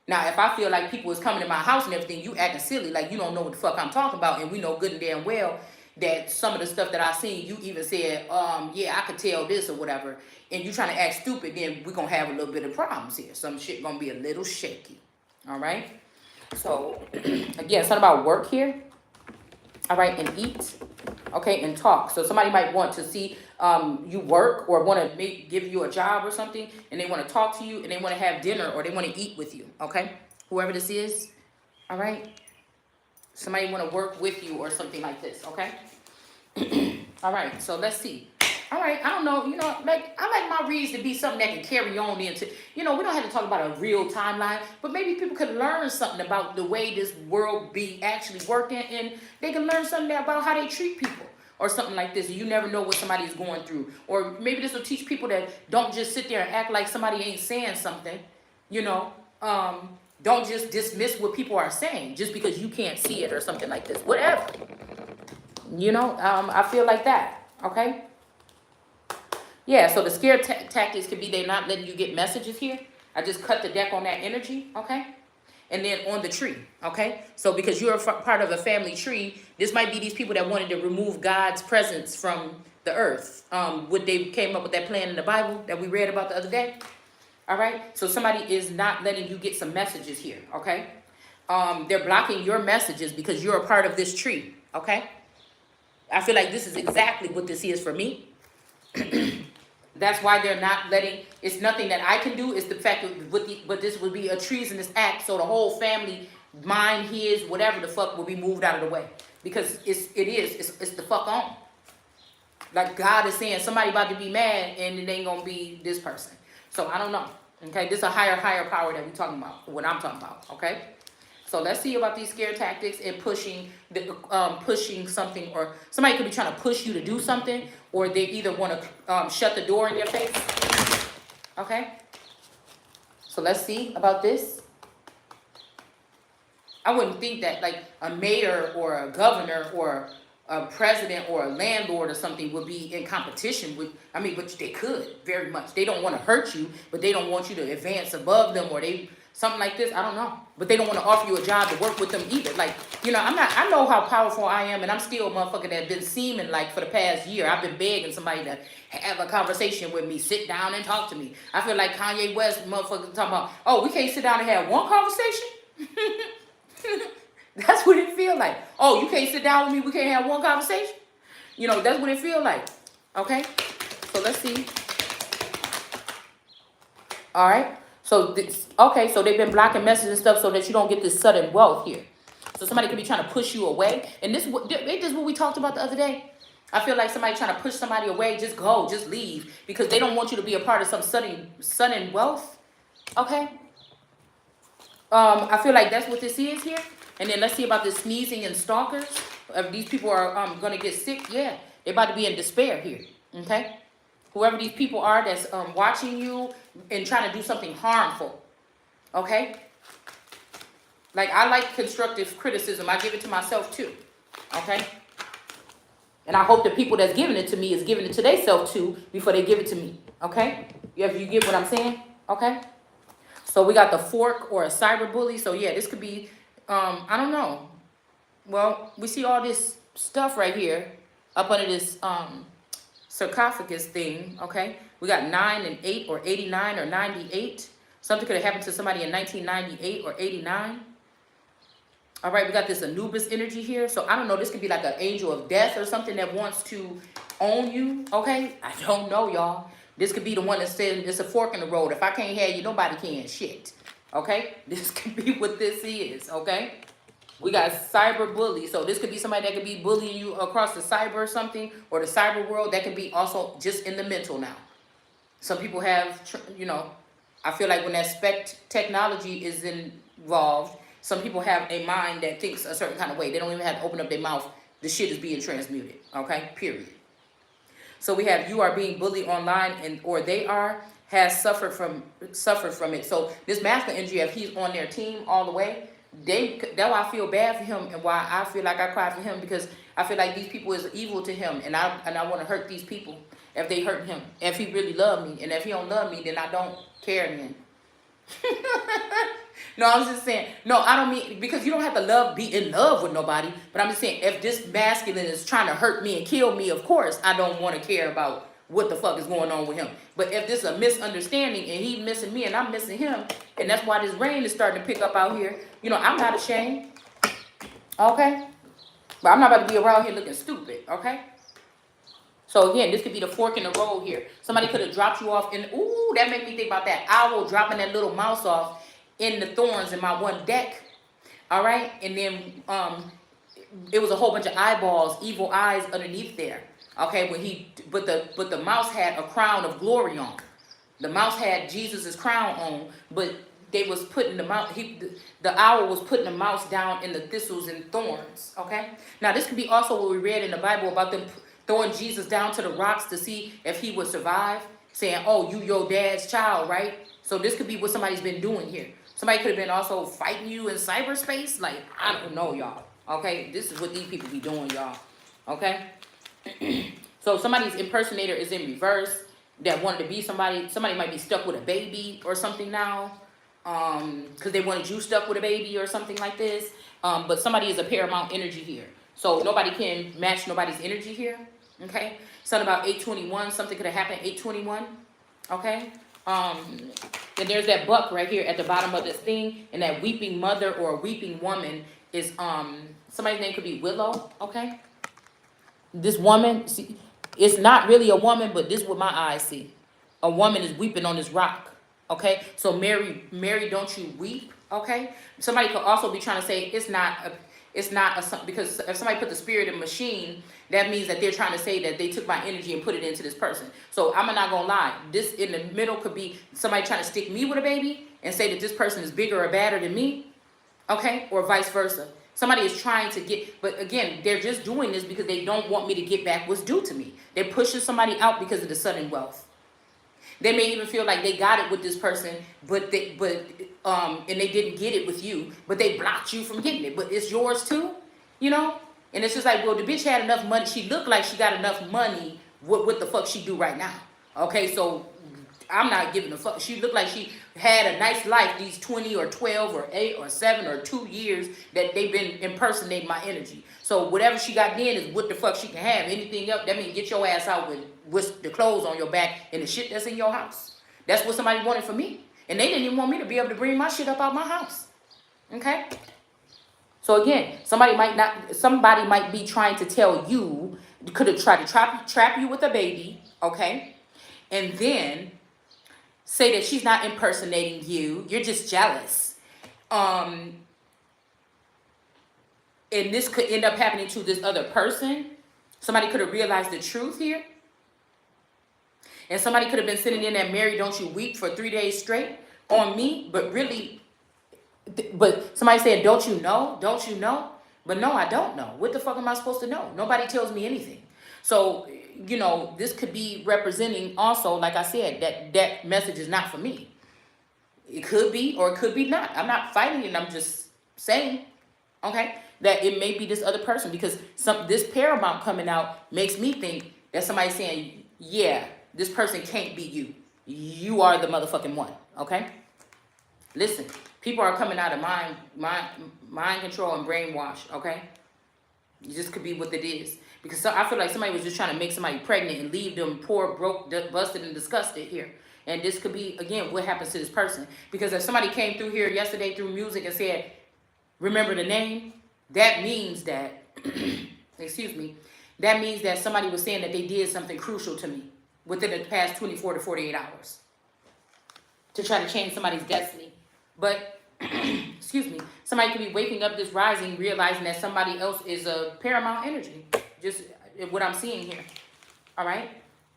Now, if I feel like people is coming to my house and everything, you acting silly, like you don't know what the fuck I'm talking about, and we know good and damn well that some of the stuff that I seen, you even said, yeah, I could tell this or whatever, and you trying to act stupid, then we're going to have a little bit of problems here. Some shit going to be a little shaky, all right? So, again, something about work here, all right, and eat, okay, and talk. So somebody might want to see you work or want to give you a job or something, and they want to talk to you, and they want to have dinner, or they want to eat with you, okay? Whoever this is, all right? Somebody want to work with you or something like this, okay? All right, so let's see. All right, I don't know, you know, I like my reads to be something that can carry on into, you know, we don't have to talk about a real timeline, but maybe people could learn something about the way this world be actually working, and they can learn something about how they treat people, or something like this. You never know what somebody is going through. Or maybe this will teach people that don't just sit there and act like somebody ain't saying something, you know. Don't just dismiss what people are saying just because you can't see it or something like this. Whatever. You know, I feel like that. Okay. Yeah, so the scare tactics could be they not letting you get messages here. I just cut the deck on that energy, okay? And then on the tree, okay? So because you're part of a family tree, this might be these people that wanted to remove God's presence from the earth. What they came up with that plan in the Bible that we read about the other day, all right? So somebody is not letting you get some messages here, okay? They're blocking your messages because you're a part of this tree, okay? I feel like this is exactly what this is for me. That's why they're not letting, it's nothing that I can do. It's the fact that but this would be a treasonous act. So the whole family, mine, his, whatever the fuck, will be moved out of the way. Because it's the fuck on. Like God is saying, somebody about to be mad and it ain't gonna be this person. So I don't know. Okay, this is a higher power that we're talking about, what I'm talking about, okay? So let's see about these scare tactics and pushing something, or somebody could be trying to push you to do something, or they either want to shut the door in your face. Okay. So let's see about this. I wouldn't think that like a mayor or a governor or a president or a landlord or something would be in competition with, I mean, but they could very much. They don't want to hurt you, but they don't want you to advance above them, or something like this, I don't know. But they don't want to offer you a job to work with them either. Like, you know, I know how powerful I am, and I'm still a motherfucker that been seeming like for the past year, I've been begging somebody to have a conversation with me, sit down and talk to me. I feel like Kanye West motherfucker talking about, oh, we can't sit down and have one conversation? That's what it feel like. Oh, you can't sit down with me, we can't have one conversation? You know, that's what it feel like. Okay? So let's see. All right. So so they've been blocking messages and stuff so that you don't get this sudden wealth here. So somebody could be trying to push you away. And this is what we talked about the other day. I feel like somebody trying to push somebody away, just go, just leave. Because they don't want you to be a part of some sudden wealth. Okay? I feel like that's what this is here. And then let's see about the sneezing and stalkers. If these people are going to get sick, yeah. They're about to be in despair here. Okay? Whoever these people are that's watching you and trying to do something harmful, okay? Like, I like constructive criticism. I give it to myself too, okay? And I hope the people that's giving it to me is giving it to themselves too before they give it to me, okay? You get what I'm saying, okay? So we got the fork or a cyberbully. So yeah, this could be, I don't know. Well, we see all this stuff right here up under this, sarcophagus thing, okay? We got 9 and 8 or 89 or 98. Something could have happened to somebody in 1998 or 89. All right, we got this Anubis energy here. So I don't know, this could be like an angel of death or something that wants to own you, okay? I don't know, y'all. This could be the one that said it's a fork in the road. If I can't have you, nobody can. Shit, okay? This could be what this is, okay? We got cyberbully. So this could be somebody that could be bullying you across the cyber or something, or the cyber world. That could be also just in the mental now. Some people have, you know, I feel like when that technology is involved, some people have a mind that thinks a certain kind of way. They don't even have to open up their mouth. The shit is being transmuted, okay? Period. So we have you are being bullied online, or they has suffered from it. So this masculine energy, if he's on their team all the way, that's why I feel bad for him, and why I feel like I cry for him, because I feel like these people is evil to him, and I want to hurt these people if they hurt him. If he really love me, and if he don't love me, then I don't care then. No, I'm just saying, no, I don't mean, because you don't have to be in love with nobody, but I'm just saying, if this masculine is trying to hurt me and kill me, of course, I don't want to care about what the fuck is going on with him. But if this is a misunderstanding and he missing me and I'm missing him, and that's why this rain is starting to pick up out here, you know, I'm not ashamed, okay? But I'm not about to be around here looking stupid, okay? So again, this could be the fork in the road here. Somebody could have dropped you off in, ooh, that made me think about that owl dropping that little mouse off in the thorns in my one deck, all right? And then it was a whole bunch of eyeballs, evil eyes underneath there. Okay, but the mouse had a crown of glory on. The mouse had Jesus's crown on, but they was putting the owl was putting the mouse down in the thistles and thorns. Okay, now this could be also what we read in the Bible about them throwing Jesus down to the rocks to see if he would survive, saying, oh, you your dad's child, right? So this could be what somebody's been doing here. Somebody could have been also fighting you in cyberspace. Like, I don't know, y'all. Okay? This is what these people be doing, y'all. Okay? So somebody's impersonator is in reverse that wanted to be somebody. Somebody might be stuck with a baby or something now. Because they wanted you stuck with a baby or something like this. But somebody is a paramount energy here. So nobody can match nobody's energy here. Okay? Something about 821. Something could have happened 821. Okay? And there's that buck right here at the bottom of this thing. And that weeping mother or a weeping woman is, somebody's name could be Willow. Okay? This woman, see, it's not really a woman, but this is what my eyes see. A woman is weeping on this rock. Okay, so Mary, don't you weep? Okay, somebody could also be trying to say it's not a, because if somebody put the spirit in machine, that means that they're trying to say that they took my energy and put it into this person. So I'm not gonna lie, this in the middle could be somebody trying to stick me with a baby and say that this person is bigger or badder than me. Okay, or vice versa. Somebody is trying to get, but again, they're just doing this because they don't want me to get back what's due to me. They're pushing somebody out because of the sudden wealth. They may even feel like they got it with this person, and they didn't get it with you, but they blocked you from getting it, but it's yours too, you know? And it's just like, well, the bitch had enough money. She looked like she got enough money. What the fuck she do right now? Okay, so I'm not giving a fuck. She looked like she had a nice life these 20 or 12 or 8 or 7 or 2 years that they've been impersonating my energy. So whatever she got then is what the fuck she can have. Anything else, that means get your ass out with the clothes on your back and the shit that's in your house. That's what somebody wanted from me. And they didn't even want me to be able to bring my shit up out my house. Okay? So again, somebody might be trying to tell you, could have tried to trap you with a baby, okay? And then say that she's not impersonating you. You're just jealous. And this could end up happening to this other person. Somebody could have realized the truth here. And somebody could have been sitting in that Mary, don't you weep for 3 days straight on me. But really, but somebody said, don't you know? Don't you know? But no, I don't know. What the fuck am I supposed to know? Nobody tells me anything. So, you know, this could be representing also, like I said, that message is not for me. It could be or it could be not. I'm not fighting it. I'm just saying, okay, that it may be this other person, because this paramount coming out makes me think that somebody's saying, yeah, this person can't be you. You are the motherfucking one, okay? Listen, people are coming out of mind control and brainwash, okay? This could be what it is. Because I feel like somebody was just trying to make somebody pregnant and leave them poor, broke, busted, and disgusted here. And this could be, again, what happens to this person. Because if somebody came through here yesterday through music and said, remember the name, that means that, excuse me, that means that somebody was saying that they did something crucial to me within the past 24 to 48 hours to try to change somebody's destiny. But, excuse me, somebody could be waking up this rising, realizing that somebody else is a paramount energy. Just what I'm seeing here. All right?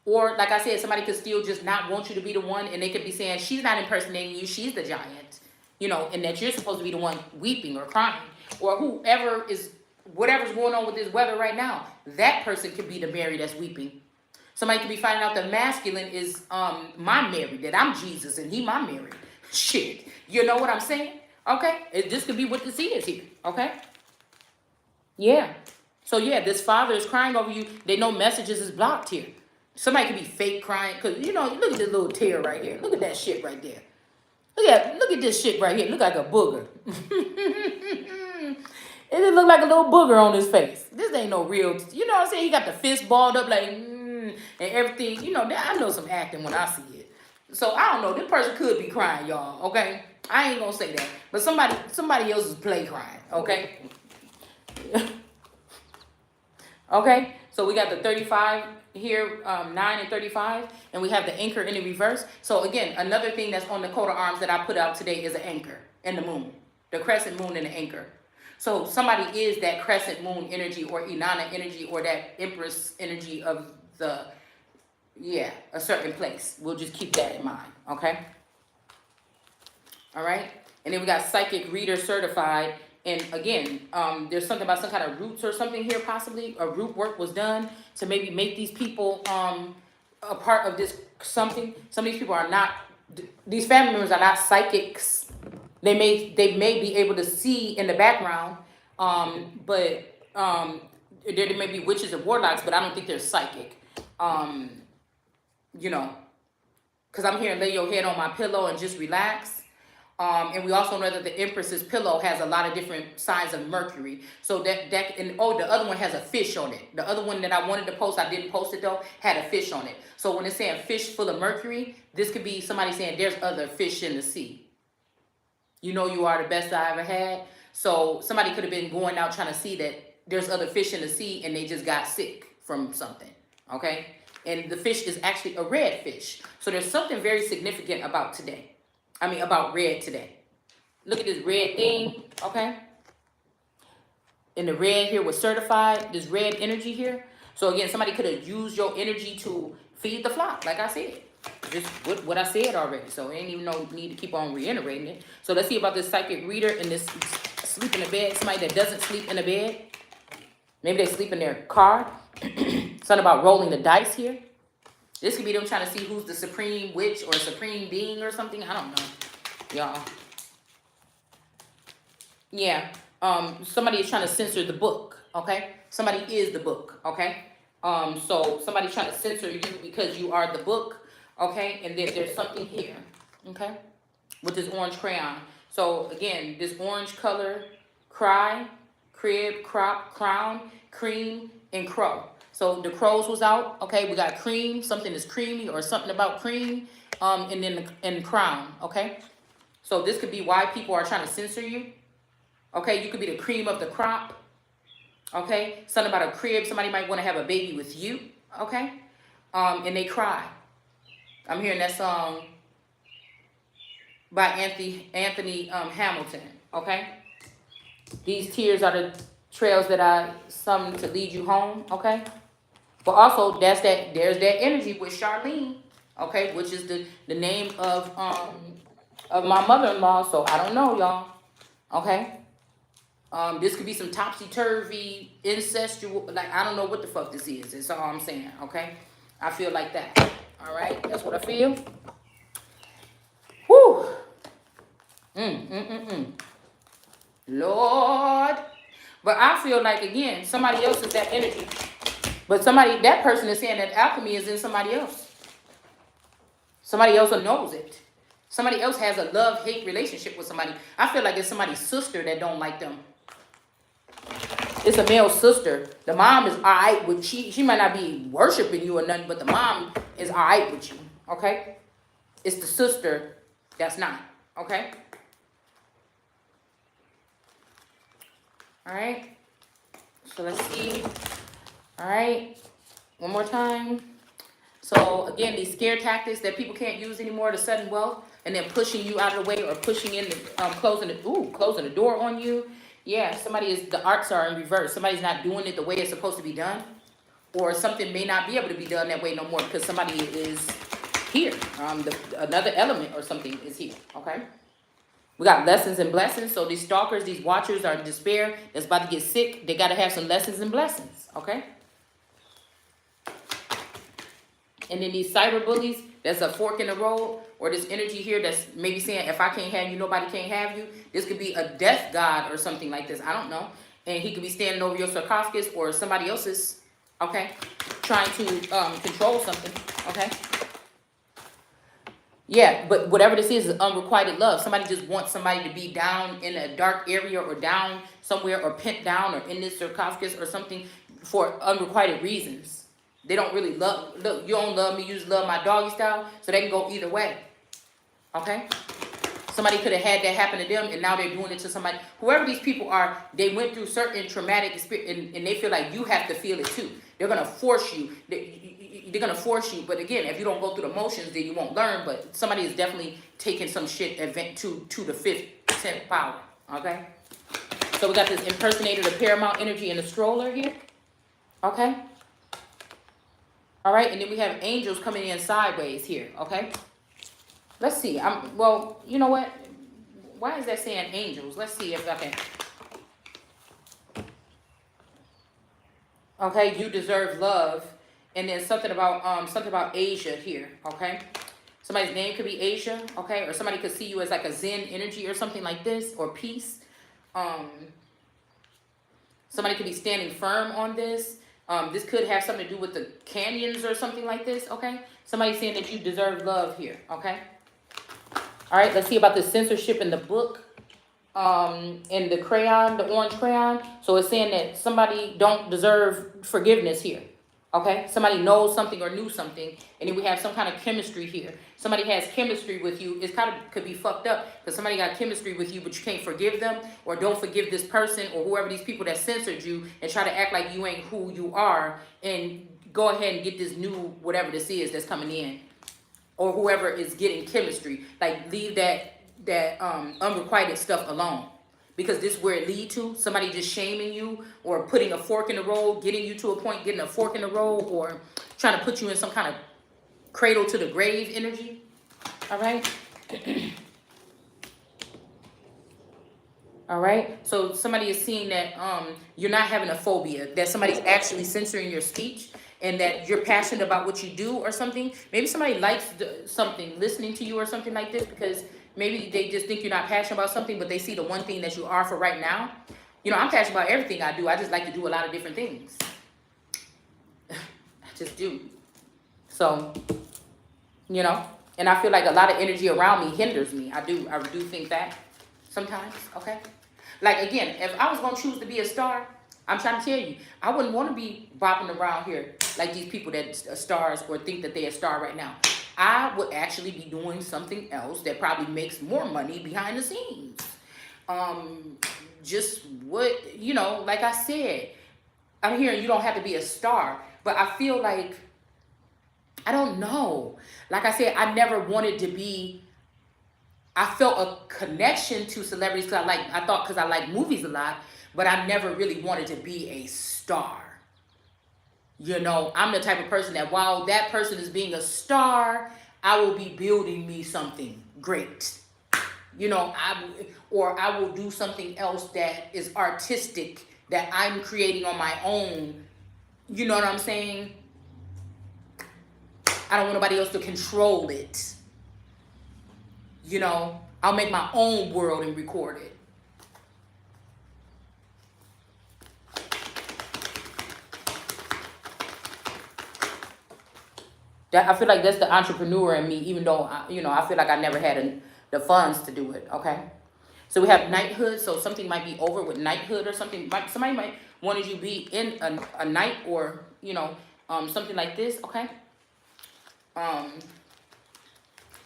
Or, like I said, somebody could still just not want you to be the one, and they could be saying, she's not impersonating you, she's the giant. You know, and that you're supposed to be the one weeping or crying. Or whatever's going on with this weather right now, that person could be the Mary that's weeping. Somebody could be finding out the masculine is my Mary, that I'm Jesus and he my Mary. Shit. You know what I'm saying? Okay? This could be what this is here. Okay? Yeah. So yeah, this father is crying over you. They know messages is blocked here. Somebody could be fake crying. Because, you know, look at this little tear right here. Look at that shit right there. Look at this shit right here. Look like a booger. It just look like a little booger on his face. This ain't no real, you know what I'm saying? He got the fist balled up like, and everything. You know, I know some acting when I see it. So I don't know. This person could be crying, y'all. Okay? I ain't gonna say that. But somebody else is play crying. Okay? Okay? So we got the 35 here, 9 and 35. And we have the anchor in the reverse. So again, another thing that's on the coat of arms that I put out today is an anchor and the moon. The crescent moon and the anchor. So somebody is that crescent moon energy or Inanna energy or that Empress energy of a certain place. We'll just keep that in mind, okay? All right? And then we got psychic reader certified, And again, there's something about some kind of roots or something here, possibly, or root work was done to maybe make these people a part of this something. Some of these people are not, these family members are not psychics. They may be able to see in the background, but there may be witches and warlocks, but I don't think they're psychic. You know, because I'm hearing lay your head on my pillow and just relax. And we also know that the Empress's pillow has a lot of different signs of Mercury. So the other one has a fish on it. The other one that I wanted to post, I didn't post it though, had a fish on it. So when it's saying fish full of Mercury, this could be somebody saying there's other fish in the sea. You know you are the best I ever had. So somebody could have been going out trying to see that there's other fish in the sea and they just got sick from something, okay? And the fish is actually a red fish. So there's something very significant about today. About red today. Look at this red thing, okay? And the red here was certified, this red energy here. So again, somebody could have used your energy to feed the flock, like I said. Just what I said already. So ain't even no need to keep on reiterating it. So let's see about this psychic reader and this sleep in the bed. Somebody that doesn't sleep in the bed. Maybe they sleep in their car. Something about rolling the dice here. This could be them trying to see who's the supreme witch or supreme being or something. I don't know, y'all. Yeah. Somebody is trying to censor the book, okay? Somebody is the book, okay? So somebody's trying to censor you because you are the book, okay? And then there's something here, okay? With this orange crayon. So again, this orange color, cry, crib, crop, crown, cream, and crow. So the crows was out, okay? We got cream, something is creamy or something about cream, and then crown, okay? So this could be why people are trying to censor you, okay? You could be the cream of the crop, okay? Something about a crib, somebody might want to have a baby with you, okay? And they cry. I'm hearing that song by Anthony Hamilton, okay? These tears are the trails that I summoned to lead you home, okay? But also, there's that energy with Charlene, okay, which is the name of my mother-in-law. So I don't know, y'all, okay. This could be some topsy-turvy, incestual, like I don't know what the fuck this is. That's all I'm saying, okay. I feel like that. All right, that's what I feel. Whew. Lord, but I feel like again, somebody else is that energy. But that person is saying that alchemy is in somebody else. Somebody else knows it. Somebody else has a love-hate relationship with somebody. I feel like it's somebody's sister that don't like them. It's a male sister. The mom is all right with she might not be worshiping you or nothing, but the mom is all right with you, okay? It's the sister that's not, okay? All right? So let's see. All right, one more time. So again, these scare tactics that people can't use anymore, the sudden wealth, and then pushing you out of the way or pushing in, closing the door on you. Yeah, the arcs are in reverse. Somebody's not doing it the way it's supposed to be done, or something may not be able to be done that way no more because somebody is here. Another element or something is here. Okay. We got lessons and blessings. So these stalkers, these watchers are in despair. That's about to get sick. They got to have some lessons and blessings. Okay. And then these cyber bullies, that's a fork in the road, or this energy here that's maybe saying, if I can't have you, nobody can't have you. This could be a death god or something like this. I don't know. And he could be standing over your sarcophagus or somebody else's, okay, trying to control something, okay? Yeah, but whatever this is unrequited love. Somebody just wants somebody to be down in a dark area or down somewhere or pent down or in this sarcophagus or something for unrequited reasons. They don't really love, look, you don't love me, you just love my doggy style, so they can go either way, okay? Somebody could have had that happen to them, and now they're doing it to somebody. Whoever these people are, they went through certain traumatic experience, and they feel like you have to feel it too. They're going to force you. They're going to force you, but again, if you don't go through the motions, then you won't learn, but somebody is definitely taking some shit to the 10th power, okay? So we got this impersonator, the paramount energy, and the stroller here, okay? All right, and then we have angels coming in sideways here, okay? Let's see. Well, you know what? Why is that saying angels? Let's see if I can. Okay, you deserve love. And then something about Asia here, okay? Somebody's name could be Asia, okay? Or somebody could see you as like a Zen energy or something like this, or peace. Um, Somebody could be standing firm on this. This could have something to do with the canyons or something like this, okay? Somebody's saying that you deserve love here, okay? All right, let's see about the censorship in the book. In the crayon, the orange crayon. So it's saying that somebody don't deserve forgiveness here. Okay? Somebody knows something or knew something. And then we have some kind of chemistry here. Somebody has chemistry with you. It's kind of could be fucked up because somebody got chemistry with you, but you can't forgive them or don't forgive this person or whoever these people that censored you and try to act like you ain't who you are and go ahead and get this new whatever this is that's coming in. Or whoever is getting chemistry. Like leave that unrequited stuff alone, because this is where it lead to somebody just shaming you or putting a fork in the road, getting you to a point, getting a fork in the road, or trying to put you in some kind of cradle to the grave energy. All right. All right. So somebody is seeing that you're not having a phobia, that somebody's actually censoring your speech, and that you're passionate about what you do or something. Maybe somebody likes something, listening to you or something like this, because maybe they just think you're not passionate about something, but they see the one thing that you are for right now. You know, I'm passionate about everything I do. I just like to do a lot of different things. I just do. So, you know, and I feel like a lot of energy around me hinders me. I do think that sometimes, okay? Like, again, if I was going to choose to be a star, I'm trying to tell you, I wouldn't want to be bopping around here like these people that are stars or think that they're a star right now. I would actually be doing something else that probably makes more money behind the scenes. Just what, you know, like I said, I'm hearing you don't have to be a star, but I feel like, I don't know. Like I said, I never wanted to be, I felt a connection to celebrities because I like movies a lot, but I never really wanted to be a star. You know, I'm the type of person that while that person is being a star, I will be building me something great. You know, I will do something else that is artistic that I'm creating on my own. You know what I'm saying? I don't want nobody else to control it. You know, I'll make my own world and record it. I feel like that's the entrepreneur in me, even though, I feel like I never had the funds to do it, okay? So we have knighthood, so something might be over with knighthood or something. Somebody might want you to be in a knight or, something like this, okay?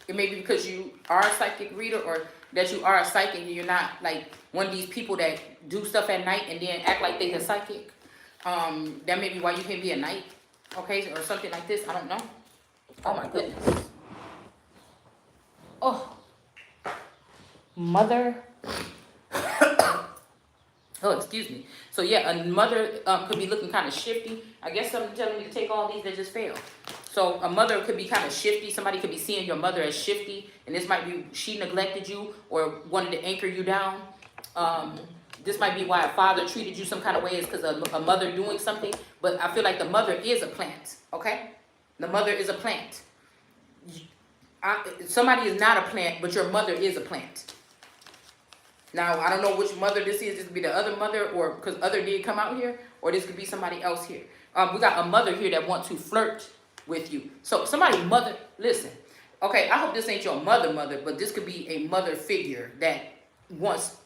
It may be because you are a psychic reader or that you are a psychic and you're not like one of these people that do stuff at night and then act like they're a psychic. That may be why you can't be a knight, okay, or something like this. I don't know. Oh my goodness. Oh. Mother. Oh, excuse me. So yeah, a mother could be looking kind of shifty. I guess something telling me to take all these that just failed. So a mother could be kind of shifty. Somebody could be seeing your mother as shifty, and this might be she neglected you or wanted to anchor you down. This might be why a father treated you some kind of way, is because a mother doing something. But I feel like the mother is a plant, okay? The mother is a plant. Somebody is not a plant, but your mother is a plant. Now, I don't know which mother this is. This could be the other mother, or because other did come out here, or this could be somebody else here. We got a mother here that wants to flirt with you. So somebody mother, listen. Okay, I hope this ain't your mother, but this could be a mother figure that wants